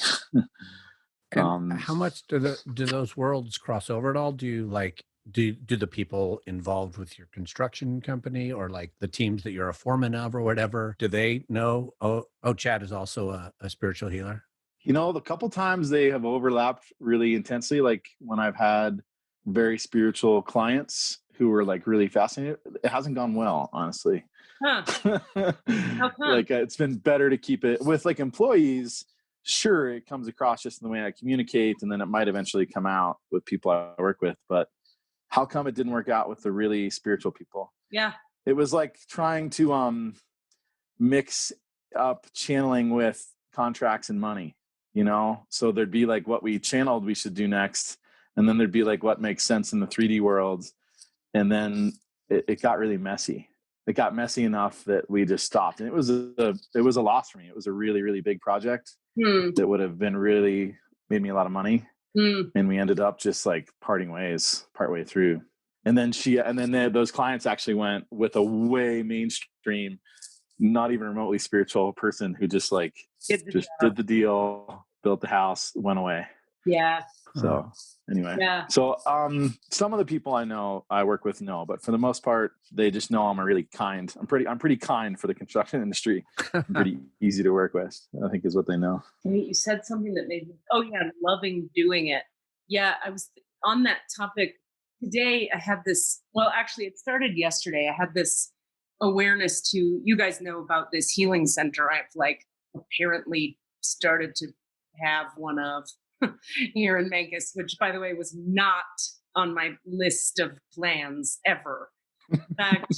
How much do those worlds cross over at all? Do you do the people involved with your construction company, or like the teams that you're a foreman of or whatever, do they know, Chad is also a spiritual healer? The couple times they have overlapped really intensely, like when I've had very spiritual clients who were like really fascinated, it hasn't gone well, honestly. Huh. How come? Like, it's been better to keep it with like employees. Sure, it comes across just in the way I communicate, and then it might eventually come out with people I work with. But how come it didn't work out with the really spiritual people? Yeah. It was like trying to mix up channeling with contracts and money, So there'd be like what we channeled we should do next, and then there'd be like what makes sense in the 3D world. And then it got really messy. It got messy enough that we just stopped. And it was a loss for me. It was a really, really big project that would have been really made me a lot of money. And we ended up just like parting ways partway through. And then those clients actually went with a way mainstream, not even remotely spiritual person who just like did the deal, built the house, went away. Yeah. So anyway, so some of the people I work with know, but for the most part, they just know I'm pretty kind for the construction industry. I'm pretty easy to work with, I think, is what they know. You said something that made me, loving doing it. Yeah, I was on that topic today. I had this, actually it started yesterday. I had this awareness to, you guys know about this healing center I've like apparently started to have one of here in Memphis, which by the way was not on my list of plans ever. In fact,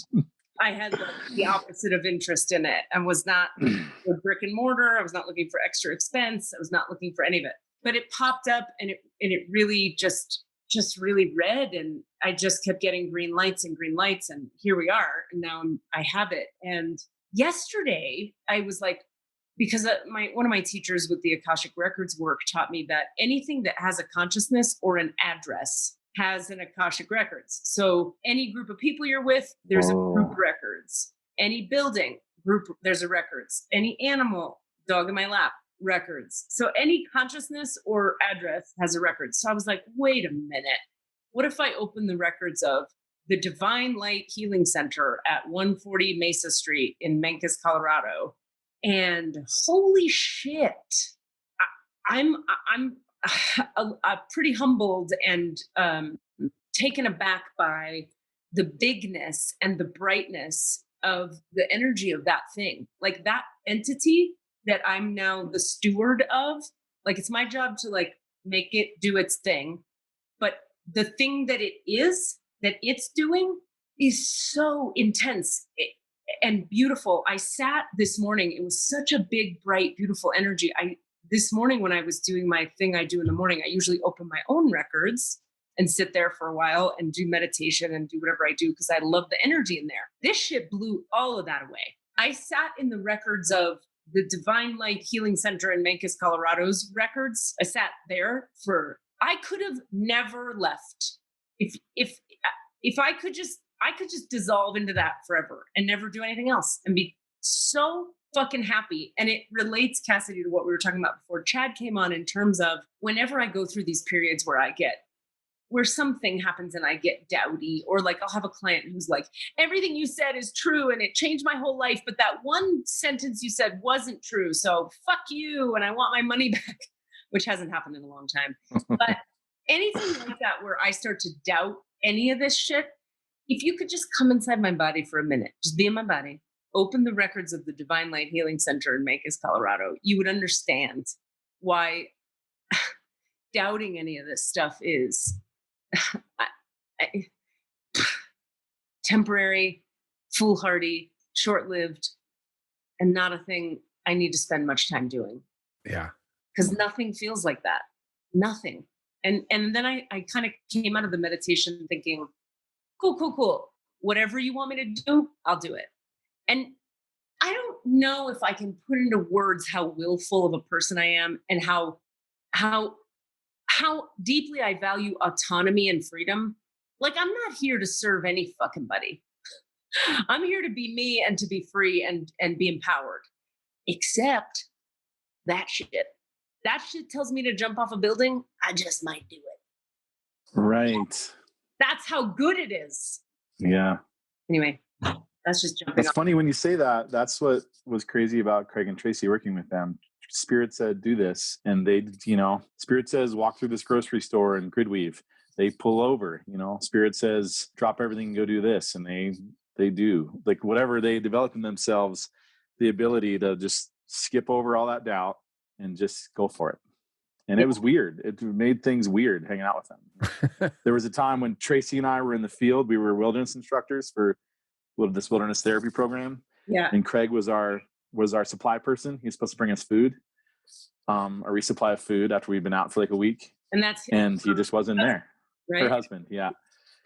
I had the opposite of interest in it and was not for brick and mortar. I was not looking for extra expense. I was not looking for any of it. But it popped up and it really just really read, and I just kept getting green lights, and here we are. And now I have it. And yesterday I was like, because one of my teachers with the Akashic Records work taught me that anything that has a consciousness or an address has an Akashic Records. So any group of people you're with, there's a group records. Any building, group, there's a records. Any animal, dog in my lap, records. So any consciousness or address has a record. So I was like, wait a minute. What if I open the records of the Divine Light Healing Center at 140 Mesa Street in Memphis, Colorado? And holy shit, I'm pretty humbled and taken aback by the bigness and the brightness of the energy of that thing. Like that entity that I'm now the steward of, like it's my job to like make it do its thing. But the thing that it's doing is so intense and beautiful. I sat this morning, it was such a big, bright, beautiful energy. This morning when I was doing my thing I do in the morning, I usually open my own records and sit there for a while and do meditation and do whatever I do because I love the energy in there. This shit blew all of that away. I sat in the records of the Divine Light Healing Center in Mancos, Colorado's records. I sat there I could have never left. If I could just dissolve into that forever and never do anything else and be so fucking happy. And it relates, Cassidy, to what we were talking about before Chad came on, in terms of whenever I go through these periods where something happens and I get dowdy, or like I'll have a client who's like, everything you said is true and it changed my whole life, but that one sentence you said wasn't true. So fuck you. And I want my money back, which hasn't happened in a long time. But anything like that, where I start to doubt any of this shit, if you could just come inside my body for a minute, just be in my body, open the records of the Divine Light Healing Center in Mancos, Colorado, you would understand why doubting any of this stuff is temporary, foolhardy, short-lived, and not a thing I need to spend much time doing. Yeah. Because nothing feels like that. Nothing. And then I kind of came out of the meditation thinking, cool. Whatever you want me to do, I'll do it. And I don't know if I can put into words how willful of a person I am and how deeply I value autonomy and freedom. Like, I'm not here to serve any fucking buddy. I'm here to be me and to be free and be empowered. Except that shit. That shit tells me to jump off a building. I just might do it. Right. That's how good it is. Yeah. Anyway, that's just jumping It's off. funny when you say that. That's what was crazy about Craig and Tracy working with them. Spirit said, do this. And they, Spirit says, walk through this grocery store and grid weave. They pull over, Spirit says, drop everything and go do this. And they do, like, whatever, they develop in themselves the ability to just skip over all that doubt and just go for it. And it was weird. It made things weird hanging out with them. There was a time when Tracy and I were in the field. We were wilderness instructors for this wilderness therapy program. Yeah. And Craig was our supply person. He was supposed to bring us food, a resupply of food after we'd been out for like a week. And he just wasn't there. Right? Her husband. Yeah.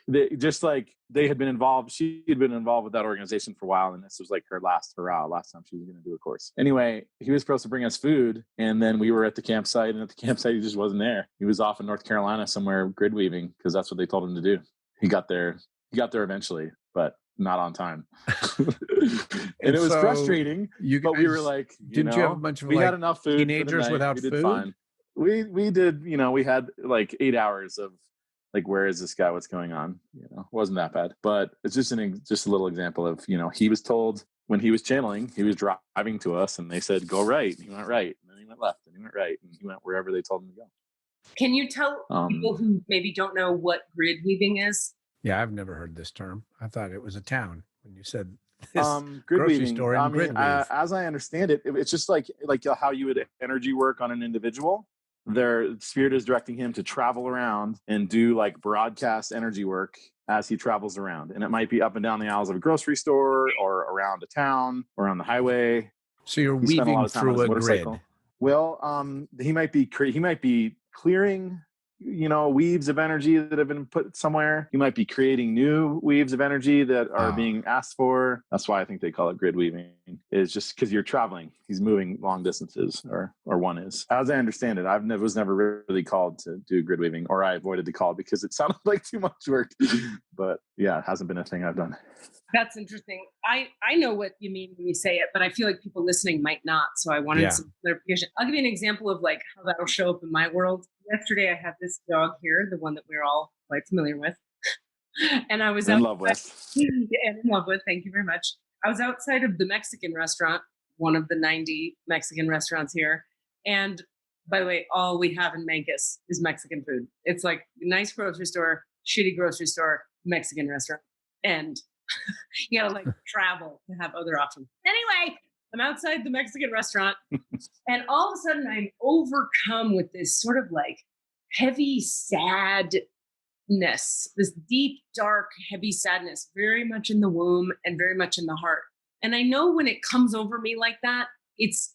They had been involved. She had been involved with that organization for a while. And this was like her last hurrah, last time she was going to do a course. Anyway, he was supposed to bring us food. And then we were at the campsite, and at the campsite, he just wasn't there. He was off in North Carolina somewhere grid weaving, because that's what they told him to do. He got there eventually, but not on time. And it was frustrating, but we were like, didn't you have a bunch of we had enough food, teenagers without we did food? Fine. We did, we had like 8 hours of like, where is this guy? What's going on? It wasn't that bad, but it's just a little example of, he was told when he was channeling, he was driving to us and they said, go right. And he went right. And then he went left and he went right. And he went wherever they told him to go. Can you tell people who maybe don't know what grid weaving is? Yeah, I've never heard this term. I thought it was a town when you said this grid grocery weaving. store and grid weave. As I understand it, it's just like how you would energy work on an individual. Their spirit is directing him to travel around and do like broadcast energy work as he travels around. And it might be up and down the aisles of a grocery store or around a town or on the highway. So you're weaving through a grid. Well, he might be clearing, weaves of energy that have been put somewhere. You might be creating new weaves of energy that are being asked for. That's why I think they call it grid weaving. It's just because you're traveling. He's moving long distances, or one is. As I understand it, was never really called to do grid weaving, or I avoided the call because it sounded like too much work. But yeah, it hasn't been a thing I've done. That's interesting. I know what you mean when you say it, but I feel like people listening might not. So I wanted some clarification. I'll give you an example of like how that'll show up in my world. Yesterday, I had this dog here, the one that we're all quite familiar with. And I was in love with. Thank you very much. I was outside of the Mexican restaurant, one of the 90 Mexican restaurants here. And by the way, all we have in Memphis is Mexican food. It's like nice grocery store, shitty grocery store, Mexican restaurant. And you gotta like travel to have other options. Anyway, I'm outside the Mexican restaurant and all of a sudden I'm overcome with this sort of like heavy sadness, this deep, dark, heavy sadness, very much in the womb and very much in the heart. And I know when it comes over me like that, it's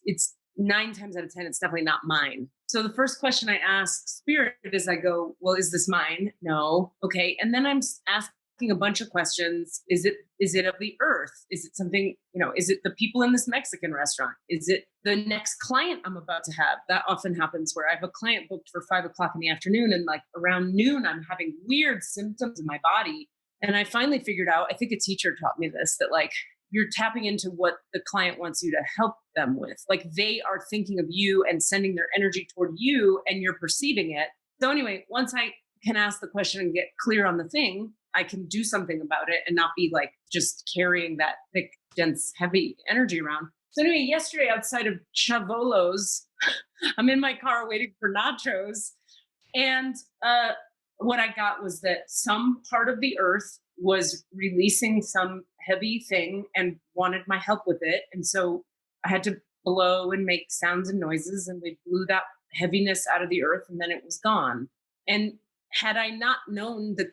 9 times out of 10, it's definitely not mine. So the first question I ask Spirit is I go, well, is this mine? No. Okay. And then I'm asking a bunch of questions. Is it of the earth? Is it something, is it the people in this Mexican restaurant? Is it the next client I'm about to have? That often happens where I have a client booked for 5 o'clock in the afternoon and like around noon, I'm having weird symptoms in my body. And I finally figured out, I think a teacher taught me this, that like you're tapping into what the client wants you to help them with. Like they are thinking of you and sending their energy toward you and you're perceiving it. So anyway, once I can ask the question and get clear on the thing, I can do something about it and not be like just carrying that thick, dense, heavy energy around. So anyway, yesterday outside of Chavolo's, I'm in my car waiting for nachos. And what I got was that some part of the earth was releasing some heavy thing and wanted my help with it. And so I had to blow and make sounds and noises, and we blew that heaviness out of the earth, and then it was gone. And had I not known that,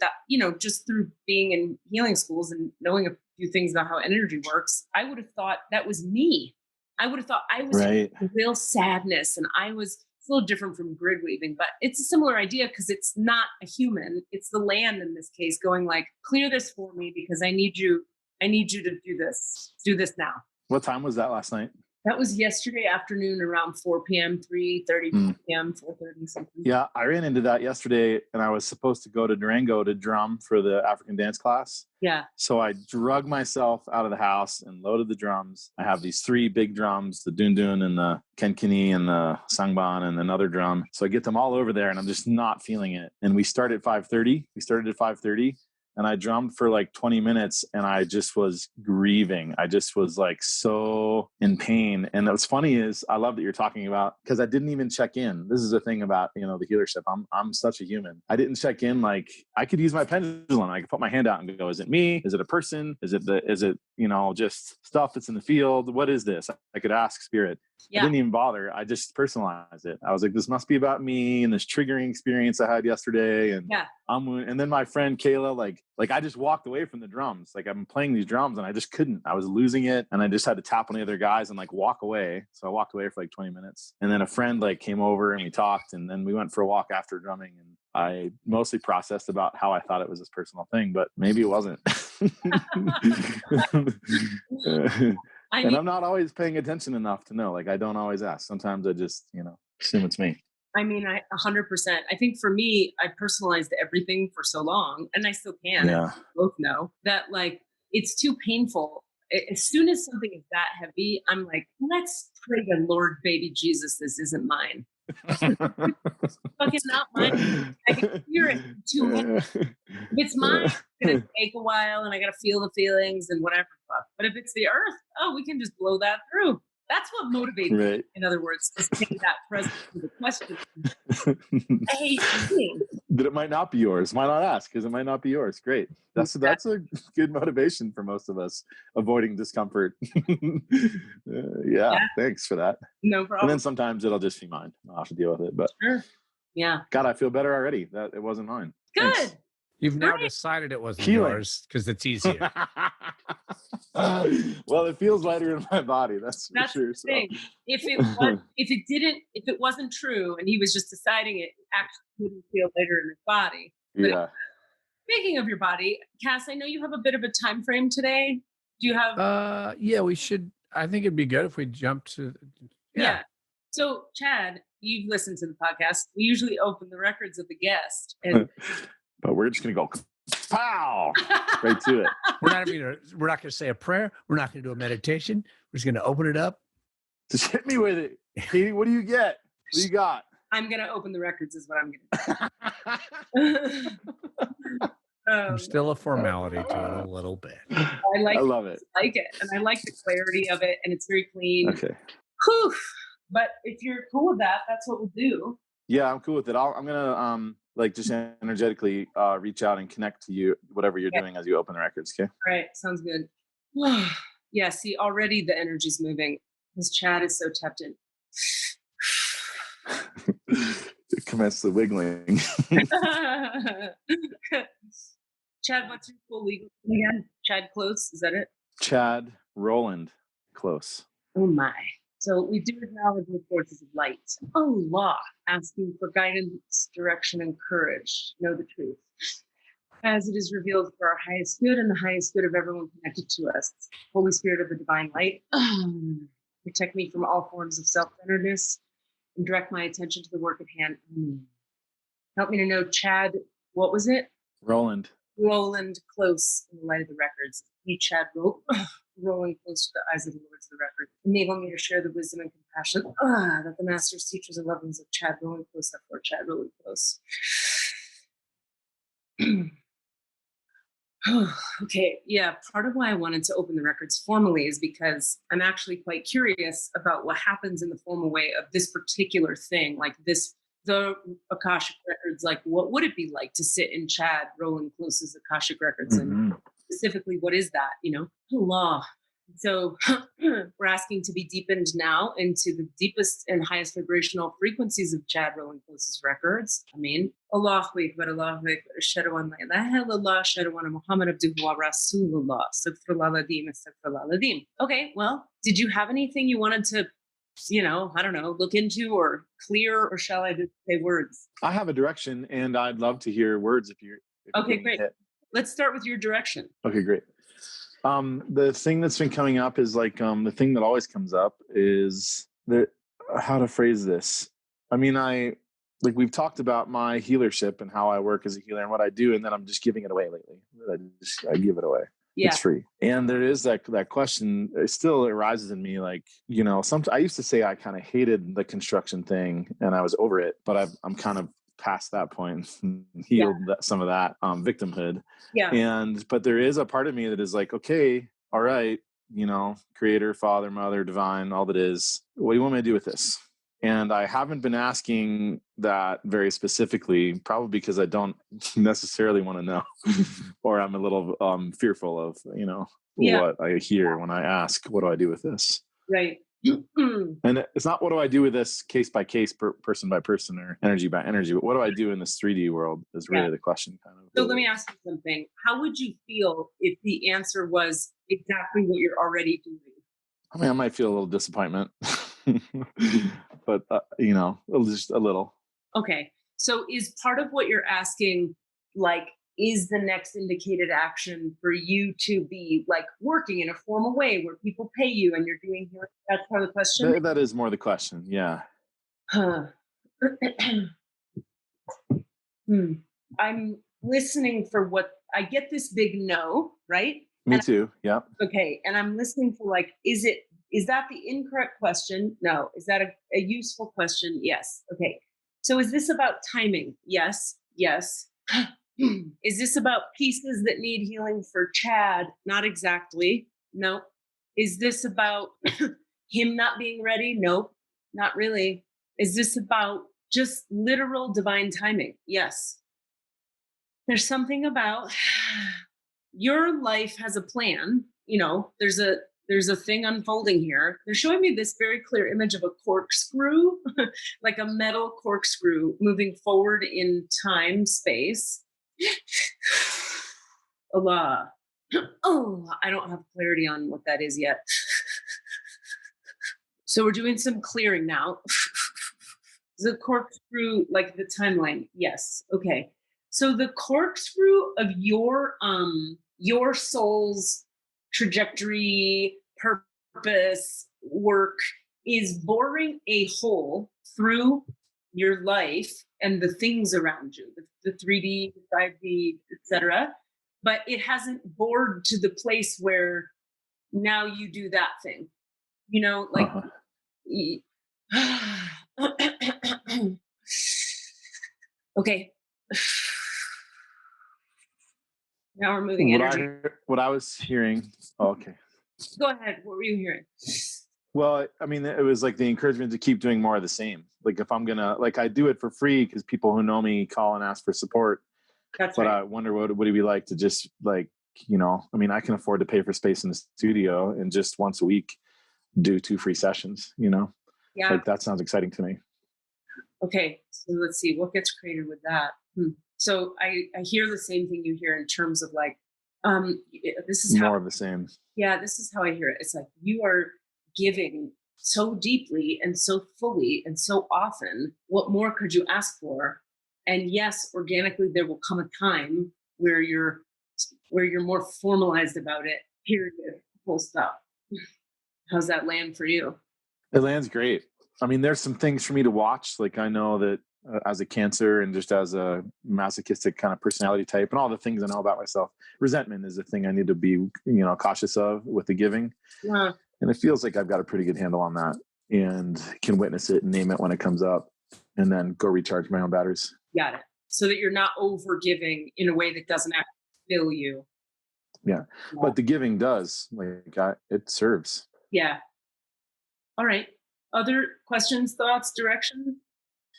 just through being in healing schools and knowing a few things about how energy works, I would have thought that was me. I would have thought I was in real sadness, and it's a little different from grid weaving, but it's a similar idea because it's not a human. It's the land in this case going like, clear this for me because I need you to do this now. What time was that last night? That was yesterday afternoon around 4 p.m., 3:30 p.m., 4:30 something. Yeah, I ran into that yesterday and I was supposed to go to Durango to drum for the African dance class. Yeah. So I drug myself out of the house and loaded the drums. I have these 3 big drums, the dundun and the kenkini and the sangban and another drum. So I get them all over there and I'm just not feeling it. And we started at 5:30. And I drummed for like 20 minutes and I just was grieving. I just was like so in pain. And what's funny is I love that you're talking about, because I didn't even check in. This is the thing about, the healership. I'm such a human. I didn't check in. Like I could use my pendulum. I could put my hand out and go, is it me? Is it a person? Is it just stuff that's in the field? What is this? I could ask Spirit. Yeah. I didn't even bother. I just personalized it. I was like, this must be about me and this triggering experience I had yesterday. And and then my friend Kayla, like I just walked away from the drums. Like I'm playing these drums and I just couldn't. I was losing it. And I just had to tap on the other guys and like walk away. So I walked away for like 20 minutes. And then a friend like came over and we talked. And then we went for a walk after drumming. And I mostly processed about how I thought it was this personal thing, but maybe it wasn't. And I'm not always paying attention enough to know. Like I don't always ask. Sometimes I just, assume it's me. I mean, 100%. I think for me, I personalized everything for so long, and I still can. Yeah. And we both know that like it's too painful. As soon as something is that heavy, I'm like, let's pray to Lord, baby Jesus, this isn't mine. Fucking not mine. I can hear it too heavy. If it's mine, it's gonna take a while, and I gotta feel the feelings and whatever. But if it's the earth, we can just blow that through. That's what motivates me, in other words, to take that present to the question. I hate seeing. That it might not be yours. Why not ask? Because it might not be yours. Great. That's a good motivation for most of us, avoiding discomfort. Yeah, thanks for that. No problem. And then sometimes it'll just be mine. I'll have to deal with it. But sure. Yeah. God, I feel better already that it wasn't mine. Good. Thanks. You've now decided it wasn't yours because it's easier. Well, it feels lighter in my body. That's for sure. The thing. If it wasn't true, and he was just deciding it actually wouldn't feel lighter in his body. But speaking of your body, Cass, I know you have a bit of a time frame today. Do you have? Yeah, we should. I think it'd be good if we jump to. Yeah. So, Chad, you've listened to the podcast. We usually open the records of the guest, and but we're just gonna go pow right to it. We're not going to say a prayer. We're not going to do a meditation. We're just going to open it up. Just hit me with it, Katie. What do you get? What do you got? I'm going to open the records. Is what I'm going to do. There's still a formality to it a little bit. I love it. I like it, and I like the clarity of it, and it's very clean. Okay. Whew. But if you're cool with that, that's what we'll do. Yeah, I'm cool with it. I'm gonna like just energetically reach out and connect to you, whatever you're doing as you open the records. Okay. All right, sounds good. Yeah, see, already the energy's moving. This Chad is so tapped in. Commence the wiggling. Chad, what's your full legal name again? Chad Close, is that it? Chad Roland Close. Oh my. So we do acknowledge the forces of light. Allah, asking for guidance, direction, and courage. Know the truth. As it is revealed for our highest good and the highest good of everyone connected to us. Holy Spirit of the divine light, protect me from all forms of self-centeredness and direct my attention to the work at hand. Help me to know Chad, what was it? Roland Close in the light of the records. You, Chad, rolling close to the eyes of the Lords of the record. Enable me to share the wisdom and compassion that the masters, teachers, and loved ones of Chad rolling close have for Chad rolling close. Okay, yeah, part of why I wanted to open the records formally is because I'm actually quite curious about what happens in the formal way of this particular thing, like this, the Akashic Records, like what would it be like to sit in Chad rolling close's Akashic Records? And specifically, what is that, you know? Allah. So we're asking to be deepened now into the deepest and highest vibrational frequencies of Chad rolling close's records. I mean, Allahu Akbar, Allahu Akbar, Ashhadu an la ilaha illallah, Ashhadu anna Muhammad abduhu wa rasulullah, astaghfirullah al-azim, astaghfirullah al-azim. Okay, well, did you have anything you wanted to, you know, I don't know, look into or clear, or shall I just say words? I have a direction, and I'd love to hear words if you're. Okay, great. Let's start with your direction. Okay, great. The thing that's been coming up is like the thing that always comes up is how to phrase this. I mean, we've talked about my healership and how I work as a healer and what I do, and then I'm just giving it away lately. I give it away. Yeah. It's free. And there is that question. It still arises in me, like, you know, I used to say I kind of hated the construction thing and I was over it, but I'm kind of past that point, healed some of that victimhood. Yeah. But there is a part of me that is like, okay, all right, you know, creator, father, mother, divine, all that is, what do you want me to do with this? And I haven't been asking that very specifically, probably because I don't necessarily want to know, or I'm a little fearful of, you know, what I hear when I ask, what do I do with this? Right. And it's not what do I do with this case by case, person by person, or energy by energy, but what do I do in this 3D world is really the question, kind of. So let me ask you something. How would you feel if the answer was exactly what you're already doing? I mean, I might feel a little disappointment, but you know, just a little. Okay. So is part of what you're asking, like, is the next indicated action for you to be like working in a formal way where people pay you and you're doing healing? That's part of the question. That is more the question. Yeah. I'm listening for what I get this big no, right? Me too. Yeah. Okay. And I'm listening for like, is that the incorrect question? No. Is that a useful question? Yes. Okay. So is this about timing? Yes. Yes. Is this about pieces that need healing for Chad? Not exactly. No. Is this about him not being ready? Nope, not really. Is this about just literal divine timing? Yes. There's something about your life has a plan. You know, there's a thing unfolding here. They're showing me this very clear image of a corkscrew, like a metal corkscrew moving forward in time, space. Allah. Oh, I don't have clarity on what that is yet. So we're doing some clearing now. The corkscrew, like the timeline. Yes. Okay. So the corkscrew of your soul's trajectory, purpose, work is boring a hole through your life and the things around you, the 3D, the 5D, etc. But it hasn't bored to the place where now you do that thing. You know, like okay. Now we're moving energy. What I was hearing. Oh, okay. Go ahead. What were you hearing? Well, I mean, it was like the encouragement to keep doing more of the same. Like if I'm gonna, like I do it for free because people who know me call and ask for support. That's But right. I wonder what would it be like to just like, I mean, I can afford to pay for space in the studio and just once a week do 2 free sessions, Yeah. like that sounds exciting to me. Okay. So let's see what gets created with that. So I hear the same thing you hear in terms of like, this is More of the same. Yeah, this is how I hear it. It's like you are giving so deeply and so fully and so often. What more could you ask for? And yes, organically, there will come a time where you're more formalized about it. Period. Full stop. How's that land for you? It lands great. I mean, there's some things for me to watch. Like I know that as a Cancer and just as a masochistic kind of personality type and all the things I know about myself, resentment is a thing I need to be, cautious of with the giving. Yeah. And it feels like I've got a pretty good handle on that and can witness it and name it when it comes up and then go recharge my own batteries. Got it. So that you're not over giving in a way that doesn't actually fill you. Yeah. But the giving does, it serves. Yeah. All right. Other questions, thoughts, directions?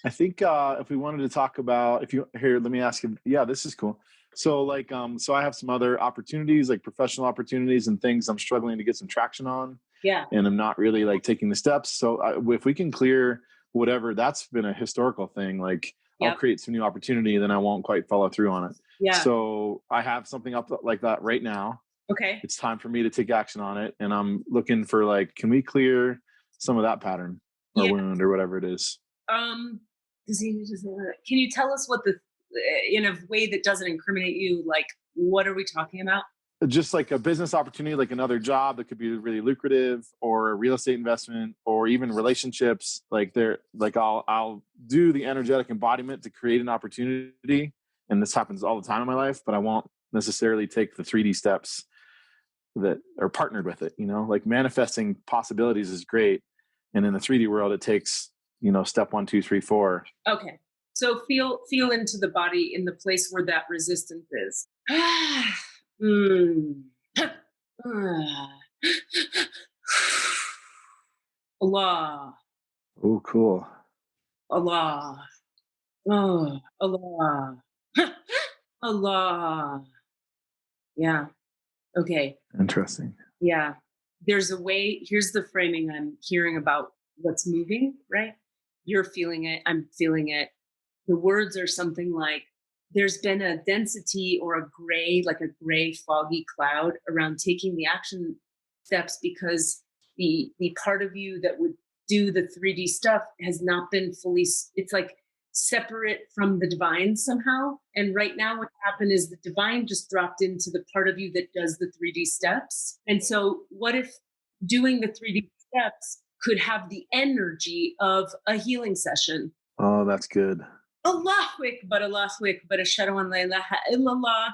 I think if we wanted to talk about, let me ask you. Yeah, this is cool. So so I have some other opportunities, like professional opportunities and things I'm struggling to get some traction on. Yeah. And I'm not really like taking the steps. So if we can clear whatever, that's been a historical thing. Like I'll create some new opportunity, then I won't quite follow through on it. Yeah. So I have something up like that right now. Okay. It's time for me to take action on it. And I'm looking for can we clear some of that pattern or wound or whatever it is? Can you tell us what in a way that doesn't incriminate you, like what are we talking about? Just like a business opportunity, like another job that could be really lucrative, or a real estate investment, or even relationships. I'll do the energetic embodiment to create an opportunity. And this happens all the time in my life, but I won't necessarily take the 3D steps that are partnered with it. Like manifesting possibilities is great. And in the 3D world, it takes, step 1, 2, 3, 4. Okay. So feel into the body in the place where that resistance is. Allah. Oh, cool. Allah. Oh, Allah. Allah. Yeah. Okay. Interesting. Yeah. There's a way, here's the framing I'm hearing about what's moving, right? You're feeling it. I'm feeling it. The words are something like, there's been a density or a gray, foggy cloud around taking the action steps because the part of you that would do the 3D stuff has not been fully, it's like separate from the divine somehow. And right now what happened is the divine just dropped into the part of you that does the 3D steps. And so what if doing the 3D steps could have the energy of a healing session? Oh, that's good. Allahu Akbar, ashhadu an la ilaha illallah,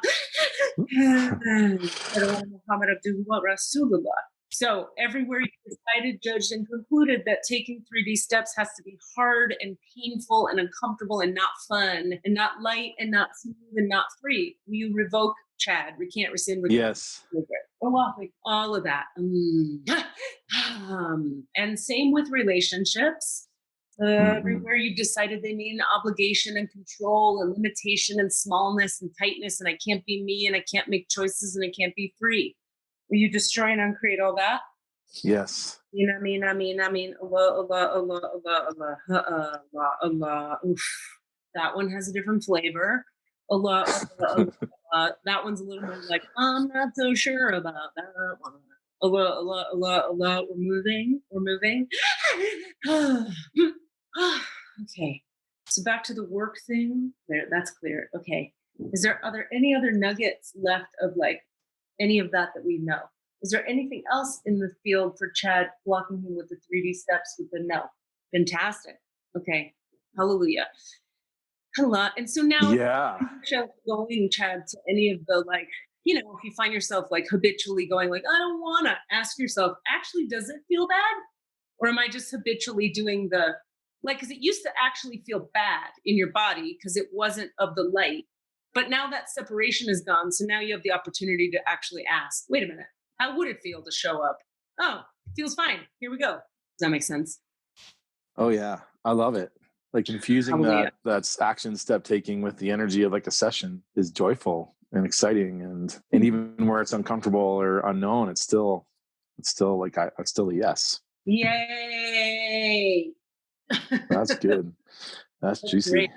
ashhadu anna Muhammad abduhu wa rasulullah. So everywhere you decided, judged, and concluded that taking 3D steps has to be hard and painful and uncomfortable and not fun and not light and not smooth and not free, you revoke, Chad, recant, rescind, yes, all of that. And same with relationships. Everywhere you've decided they mean obligation and control and limitation and smallness and tightness, and I can't be me and I can't make choices and I can't be free. Will you destroy and uncreate all that? Yes. I mean, Allah. Oof. That one has a different flavor. Allah. That one's a little more like, I'm not so sure about that one. Allah. We're moving. Okay. So back to the work thing. There, that's clear. Okay. Are there any other nuggets left of any of that we know? Is there anything else in the field for Chad blocking him with the 3D steps with the no? Fantastic. Okay. Hallelujah. Allah. And so now, going, Chad, to any of the if you find yourself habitually going I don't want to, ask yourself, actually, does it feel bad? Or am I just habitually doing the, because it used to actually feel bad in your body because it wasn't of the light. But now that separation is gone. So now you have the opportunity to actually ask, wait a minute, how would it feel to show up? Oh, feels fine. Here we go. Does that make sense? Oh yeah, I love it. Like infusing that's action step taking with the energy of like a session is joyful and exciting, and even where it's uncomfortable or unknown, it's still like it's still a yes. Yay! That's good. That's juicy. Great.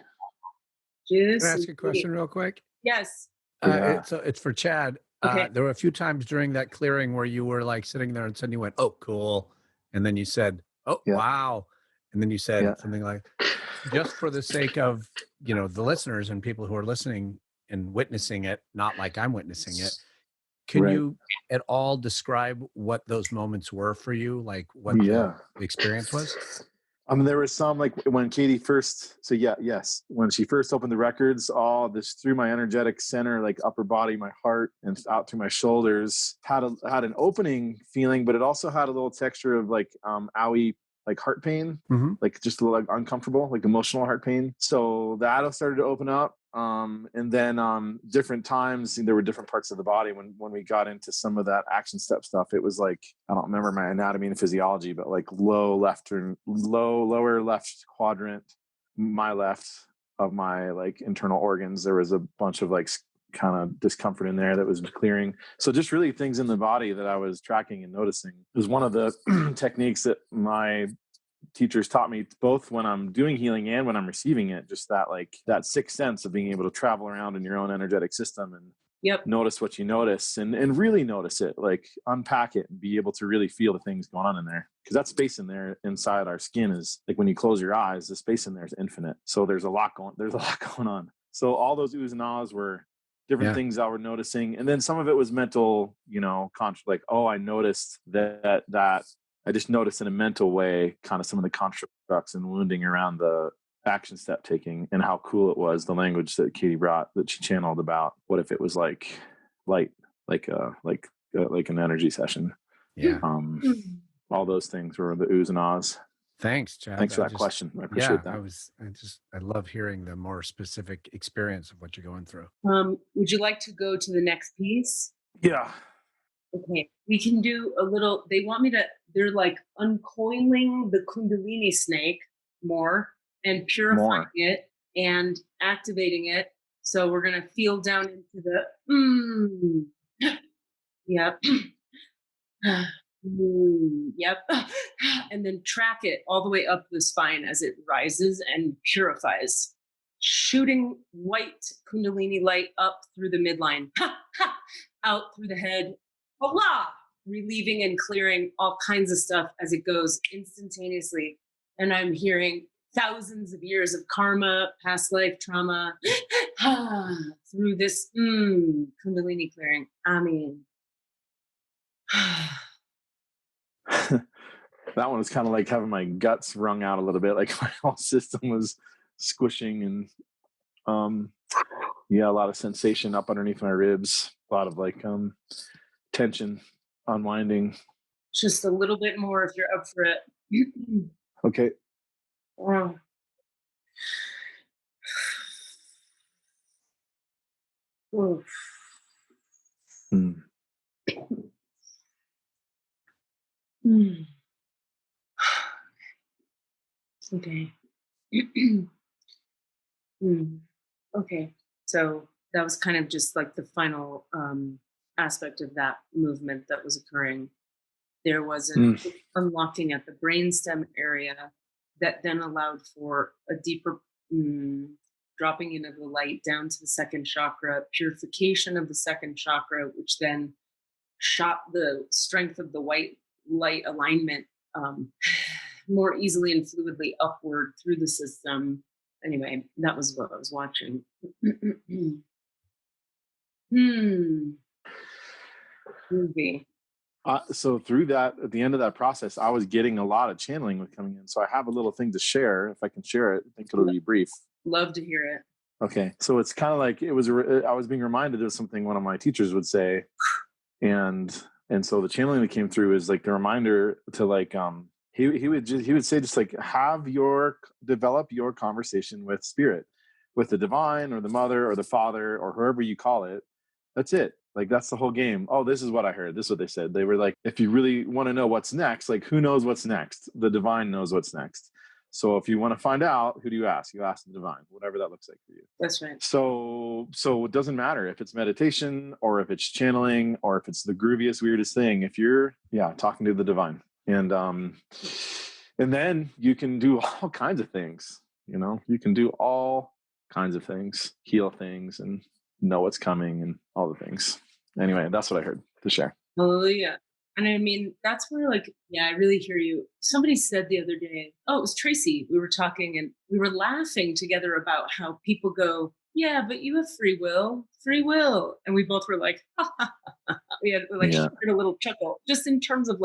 Can I ask you a question real quick? Yes. It's for Chad. Okay. There were a few times during that clearing where you were like sitting there and suddenly you went, "Oh, cool," and then you said, "Oh, wow," and then you said something like, "Just for the sake of the listeners and people who are listening and witnessing it, not like I'm witnessing it." Can you at all describe what those moments were for you? Like what the experience was? I mean, there was some like when Katie first, when she first opened the records, all this through my energetic center, like upper body, my heart, and out through my shoulders, had an opening feeling, but it also had a little texture of like owie, like heart pain, like just a little like uncomfortable, like emotional heart pain. So that started to open up. And then different times there were different parts of the body when we got into some of that action step stuff. It was like, I don't remember my anatomy and physiology, but like lower left quadrant, my left of my like internal organs, there was a bunch of like kind of discomfort in there that was clearing. So just really things in the body that I was tracking and noticing. It was one of the techniques that my teachers taught me, both when I'm doing healing and when I'm receiving it, just that sixth sense of being able to travel around in your own energetic system and notice what you notice and really notice it, like unpack it and be able to really feel the things going on in there. Because that space in there inside our skin is like when you close your eyes, the space in there is infinite. So there's a lot going on. So all those oohs and ahs were different things I were noticing. And then some of it was mental, like, oh, I noticed that I just noticed in a mental way kind of some of the constructs and wounding around the action step taking and how cool it was, the language that Katie brought, that she channeled about what if it was like light, like an energy session. Yeah. All those things were the oohs and ahs. Thanks, Chad. Thanks for that question. I appreciate that. I love hearing the more specific experience of what you're going through. Would you like to go to the next piece? Yeah. Okay. We can do a little, they're like uncoiling the Kundalini snake more and purifying it and activating it. So we're going to feel down into the, yep. Yep. And then track it all the way up the spine as it rises and purifies, shooting white Kundalini light up through the midline, out through the head, Allah, relieving and clearing all kinds of stuff as it goes instantaneously. And I'm hearing thousands of years of karma, past life trauma, through this Kundalini clearing. I mean, that one was kind of like having my guts wrung out a little bit, like my whole system was squishing and a lot of sensation up underneath my ribs, a lot of like tension unwinding. Just a little bit more if you're up for it. Okay. Okay. Okay. So that was kind of just like the final aspect of that movement that was occurring. There was an unlocking at the brainstem area that then allowed for a deeper dropping in of the light down to the second chakra, purification of the second chakra, which then shot the strength of the white light alignment more easily and fluidly upward through the system. Anyway, that was what I was watching. Movie. So through that, at the end of that process, I was getting a lot of channeling with coming in. So I have a little thing to share. If I can share it, I think it'll be brief. Love to hear it. Okay. So it's kind of like I was being reminded of something one of my teachers would say. And so the channeling that came through is like the reminder to like, he would say just like develop your conversation with spirit, with the divine or the mother or the father or whoever you call it. That's it. Like, that's the whole game. Oh, this is what I heard. This is what they said. They were like, if you really want to know what's next, like, who knows what's next? The divine knows what's next. So if you want to find out, who do you ask? You ask the divine, whatever that looks like for you. That's right. So it doesn't matter if it's meditation or if it's channeling or if it's the grooviest, weirdest thing. If you're, talking to the divine, and then you can do all kinds of things. You can do all kinds of things, heal things, and know what's coming, and all the things. Anyway, that's what I heard to share. Hallelujah. And I mean, that's where I really hear you. Somebody said the other day, it was Tracy. We were talking and we were laughing together about how people go, yeah, but you have free will. And we both were like, we had shared a little chuckle just in terms of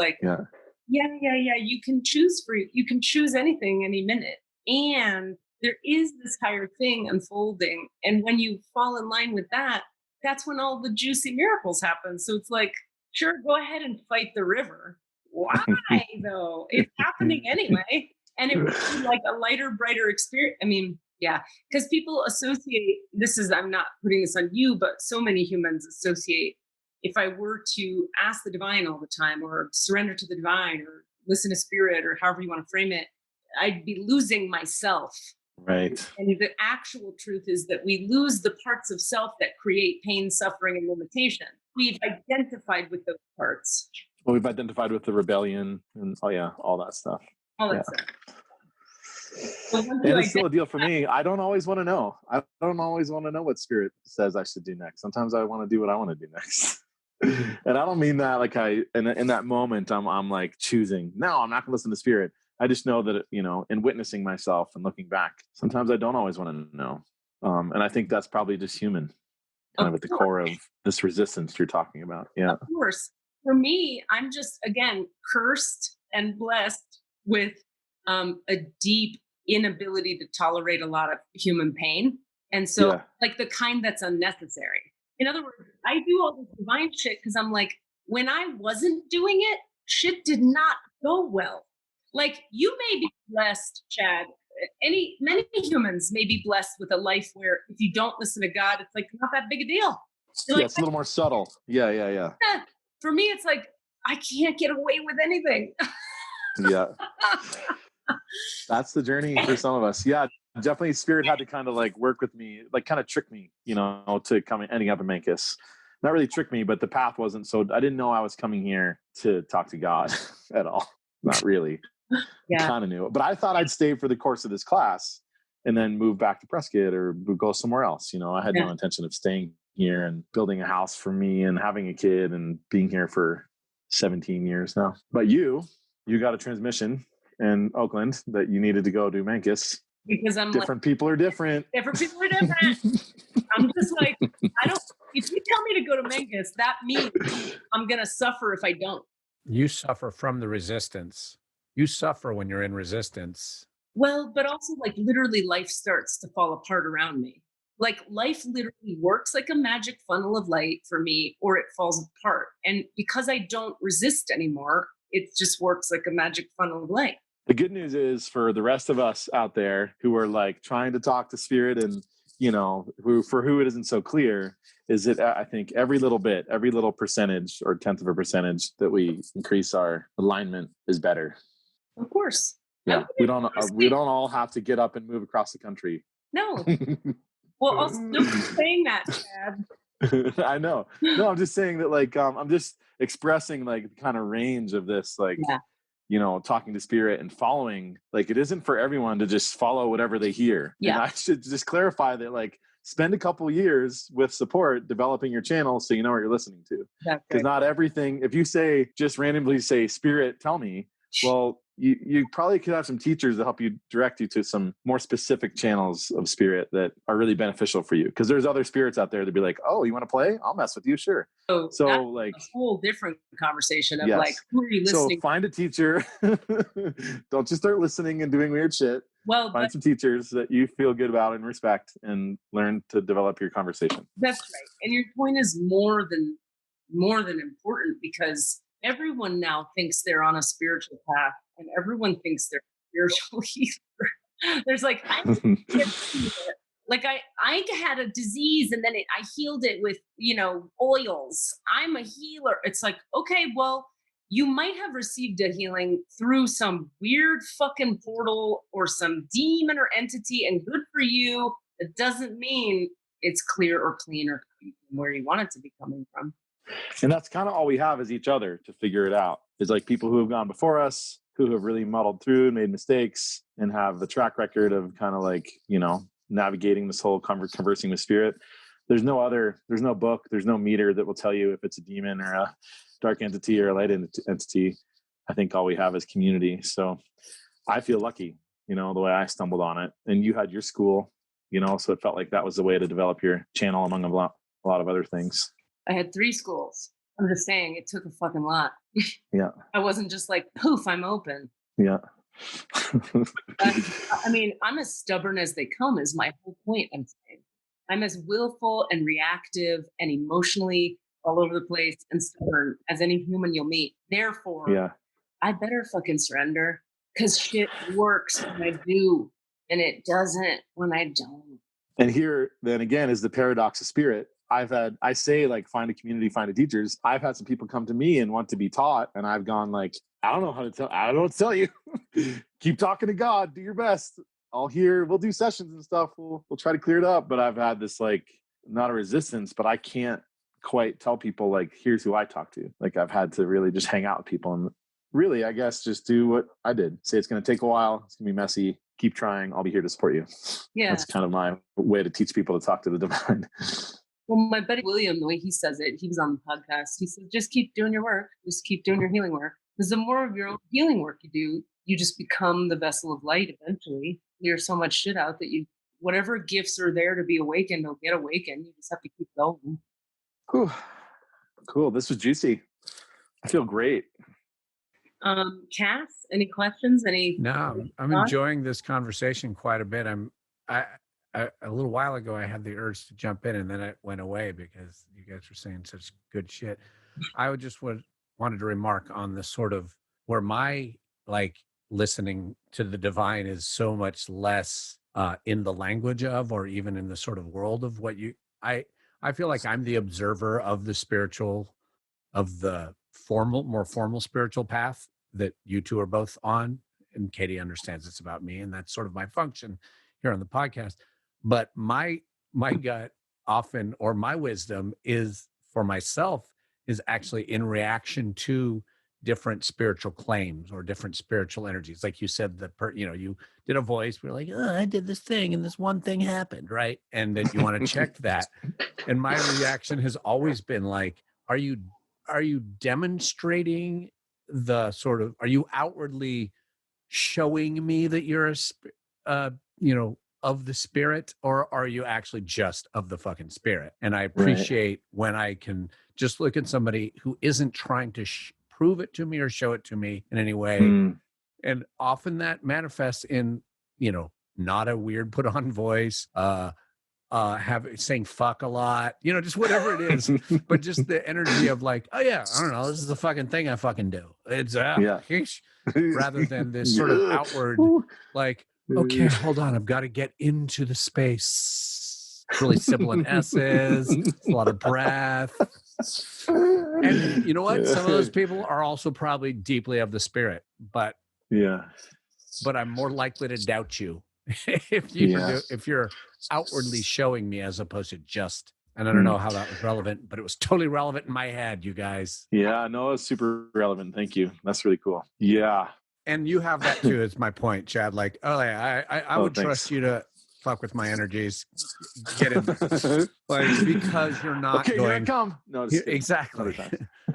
you can choose you can choose anything any minute. And there is this higher thing unfolding. And when you fall in line with that, that's when all the juicy miracles happen. So it's like, sure, go ahead and fight the river. Why though? It's happening anyway. And it would be like a lighter, brighter experience. I mean, because people associate, I'm not putting this on you, but so many humans associate, if I were to ask the divine all the time or surrender to the divine or listen to spirit or however you want to frame it, I'd be losing myself. Right. And the actual truth is that we lose the parts of self that create pain, suffering, and limitation. We've identified with those parts. Well, we've identified with the rebellion and all that stuff. All that stuff. And it's still a deal for me. I don't always want to know. I don't always want to know what spirit says I should do next. Sometimes I want to do what I want to do next. And I don't mean that in that moment I'm like choosing. No, I'm not going to listen to spirit. I just know that, in witnessing myself and looking back, sometimes I don't always want to know. And I think that's probably just human, kind of at the core of this resistance you're talking about. Yeah. Of course. For me, I'm just, again, cursed and blessed with a deep inability to tolerate a lot of human pain. And so the kind that's unnecessary. In other words, I do all this divine shit because I'm like, when I wasn't doing it, shit did not go well. Like, you may be blessed, Chad. Many humans may be blessed with a life where if you don't listen to God, it's like not that big a deal. It's a little more subtle. Yeah. For me, it's like, I can't get away with anything. Yeah. That's the journey for some of us. Yeah, definitely spirit had to kind of work with me, kind of trick me, to ending up in Memphis. Not really trick me, but the path wasn't I didn't know I was coming here to talk to God at all. Not really. Kind of knew it, but I thought I'd stay for the course of this class and then move back to Prescott or go somewhere else. I had no intention of staying here and building a house for me and having a kid and being here for 17 years now. But you got a transmission in Oakland that you needed to go to Memphis. Because I'm different people are different. Different people are different. I'm just like, if you tell me to go to Memphis, that means I'm going to suffer if I don't. You suffer from the resistance. You suffer when you're in resistance. Well, but also literally life starts to fall apart around me. Life literally works like a magic funnel of light for me, or it falls apart. And because I don't resist anymore, it just works like a magic funnel of light. The good news is for the rest of us out there who are trying to talk to spirit and, who it isn't so clear, is that I think every little bit, every little percentage or 1/10 of a percentage that we increase our alignment is better. Of course. Yeah. We don't all have to get up and move across the country. No. Well, also, don't be saying that, Chad. I know. No, I'm just saying that I'm just expressing the kind of range of this, talking to spirit and following. It isn't for everyone to just follow whatever they hear. Yeah. And I should just clarify that spend a couple years with support developing your channel so you know what you're listening to. Because not everything, if you just randomly say, spirit, tell me, well, you probably could have some teachers to help you direct you to some more specific channels of spirit that are really beneficial for you. Because there's other spirits out there that be like, oh, you want to play? I'll mess with you. Sure. So a whole different conversation of who are you listening to? So find a teacher. Don't just start listening and doing weird shit. Well, find some teachers that you feel good about and respect and learn to develop your conversation. That's right. And your point is more than important, because everyone now thinks they're on a spiritual path and everyone thinks they're spiritual healer. There's Like I had a disease and then I healed it with, oils. I'm a healer. It's like, okay, well, you might have received a healing through some weird fucking portal or some demon or entity, and good for you. It doesn't mean it's clear or clean or where you want it to be coming from. And that's kind of all we have is each other to figure it out. It's like people who have gone before us, who have really muddled through and made mistakes and have the track record of kind of like, navigating this whole conversing with spirit. There's no book, there's no meter that will tell you if it's a demon or a dark entity or a light entity. I think all we have is community. So I feel lucky, the way I stumbled on it. And you had your school, so it felt like that was the way to develop your channel among a lot of other things. I had 3 schools. I'm just saying it took a fucking lot. Yeah. I wasn't just like, poof, I'm open. Yeah. I mean, I'm as stubborn as they come is my whole point. I'm saying I'm as willful and reactive and emotionally all over the place and stubborn as any human you'll meet. Therefore, yeah, I better fucking surrender because shit works when I do and it doesn't when I don't. And here, then again, is the paradox of spirit. I say like, find a community, find a teachers. I've had some people come to me and want to be taught. And I've gone like, I don't know what to tell you. Keep talking to God, do your best. We'll do sessions and stuff. We'll try to clear it up. But I've had this like, not a resistance, but I can't quite tell people like, here's who I talk to. Like I've had to really just hang out with people and really, I guess, just do what I did. Say it's going to take a while. It's going to be messy. Keep trying. I'll be here to support you. Yeah. That's kind of my way to teach people to talk to the divine. Well, my buddy William, the way he says it, he was on the podcast. He said, just keep doing your work. Just keep doing your healing work. Because the more of your own healing work you do, you just become the vessel of light eventually. There's so much shit out that whatever gifts are there to be awakened will get awakened. You just have to keep going. Whew. Cool. This was juicy. I feel great. Cass, any questions? No, I'm enjoying this conversation quite a bit. A little while ago, I had the urge to jump in, and then it went away because you guys were saying such good shit. I wanted to remark on the sort of where my listening to the divine is so much less in the language of, or even in the sort of world of what I feel like I'm the observer of the spiritual, of the more formal spiritual path that you two are both on, and Katie understands it's about me, and that's sort of my function here on the podcast. But my gut often, or my wisdom is for myself, is actually in reaction to different spiritual claims or different spiritual energies. Like you said, you did a voice, we're like, oh, I did this thing and this one thing happened, right? And then you want to check that. And my reaction has always been like, are you demonstrating are you outwardly showing me that you're of the spirit, or are you actually just of the fucking spirit? And I appreciate when I can just look at somebody who isn't trying to prove it to me or show it to me in any way. And often that manifests in, not a weird put on voice, saying fuck a lot, just whatever it is, but just the energy of like, oh yeah, I don't know, this is the fucking thing I fucking do. It's rather than this sort of outward, like, okay, hold on, I've got to get into the space. Really sibilant S's, a lot of breath. And you know what? Some of those people are also probably deeply of the spirit, but I'm more likely to doubt you if you're outwardly showing me as opposed to just. And I don't know how that was relevant, but it was totally relevant in my head, you guys. Yeah, no, it's super relevant. Thank you. That's really cool. Yeah. And you have that too, is my point, Chad. Like, I would trust you to fuck with my energies. Get in there. Like, because you're not okay, going. Here I come. No, exactly.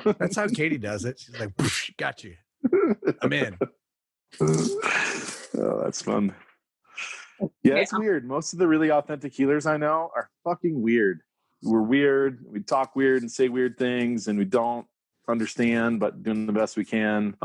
That's how Katie does it. She's like, got you. I'm in. Oh, that's fun. Yeah, it's weird. Most of the really authentic healers I know are fucking weird. We're weird. We talk weird and say weird things, and we don't understand, but doing the best we can.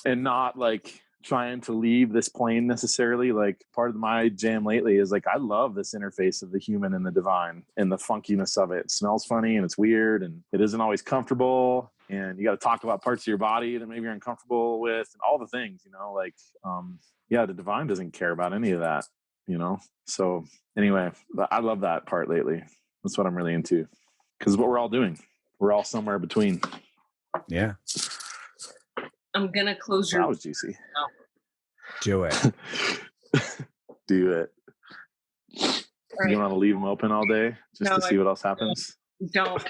And not like trying to leave this plane necessarily. Like part of my jam lately is like, I love this interface of the human and the divine and the funkiness of it. It smells funny and it's weird and it isn't always comfortable. And you got to talk about parts of your body that maybe you're uncomfortable with and all the things, the divine doesn't care about any of that. you know? So anyway, I love that part lately. That's what I'm really into, because what we're all doing, we're all somewhere between. Yeah. I'm going to close your... That was juicy. Oh. Do it. Do it. Right. You want to leave them open all day just to see what else happens? Don't.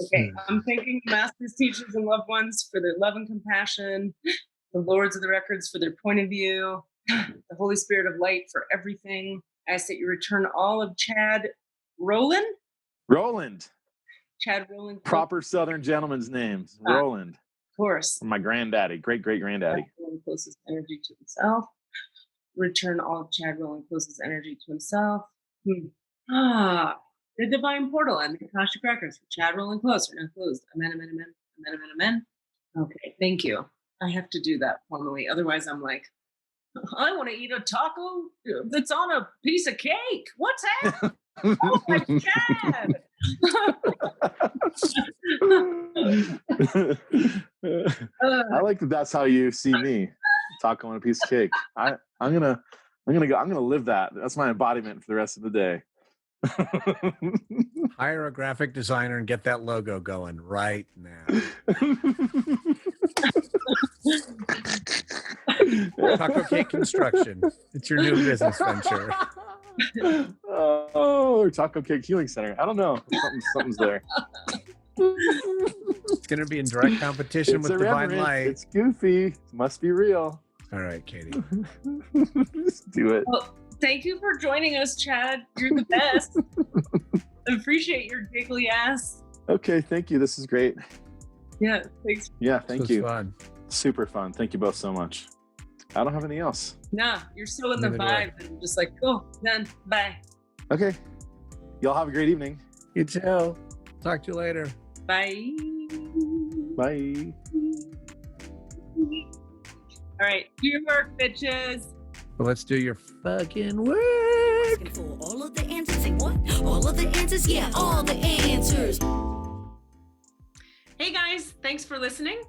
Okay, I'm thanking masters, teachers, and loved ones for their love and compassion, the lords of the records for their point of view, the Holy Spirit of light for everything. I ask that you return all of Chad Rowland. Chad Rowland. Proper Southern gentleman's name. Rowland. Of course. My granddaddy, great granddaddy. Closest energy to himself. Return all of Chad Rowland closest energy to himself. The divine portal and the Akashic Records for Chad Rowland closer, not closed. Amen, amen, amen, amen, amen, amen. Okay, thank you. I have to do that formally. Otherwise, I'm like, I want to eat a taco that's on a piece of cake. What's that? Oh my God. I like that. That's how you see me, taco on a piece of cake. I'm gonna live that. That's my embodiment for the rest of the day. Hire a graphic designer and get that logo going right now. Taco Cake Construction. It's your new business venture. Oh, Taco Cake Healing Center. I don't know. Something's there. It's going to be in direct competition with Divine Light. It's goofy. It must be real. All right, Katie. Just do it. Well, thank you for joining us, Chad. You're the best. I appreciate your giggly ass. Okay, thank you. This is great. Yeah, thanks. Yeah, thank you. Fun. Super fun. Thank you both so much. I don't have anything else. Nah, you're so in the vibe. And I'm just like, oh, done. Bye. Okay. Y'all have a great evening. You too. Talk to you later. Bye. Bye. All right, do your work, bitches. Well, let's do your fucking work. Asking for all of the answers. Say what? All of the answers? Yeah, all the answers. Hey guys, thanks for listening.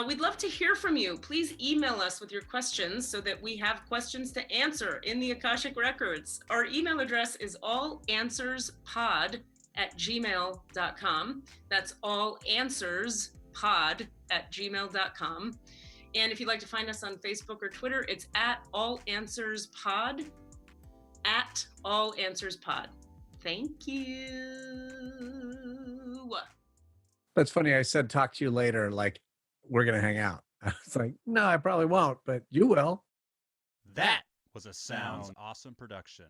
We'd love to hear from you. Please email us with your questions so that we have questions to answer in the Akashic Records. Our email address is allanswerspod@gmail.com. That's allanswerspod@gmail.com. And if you'd like to find us on Facebook or Twitter, it's @allanswerspod, @allanswerspod. Thank you. That's funny. I said, talk to you later. Like, we're going to hang out. I was like, no, I probably won't, but you will. That was a Sounds Awesome production.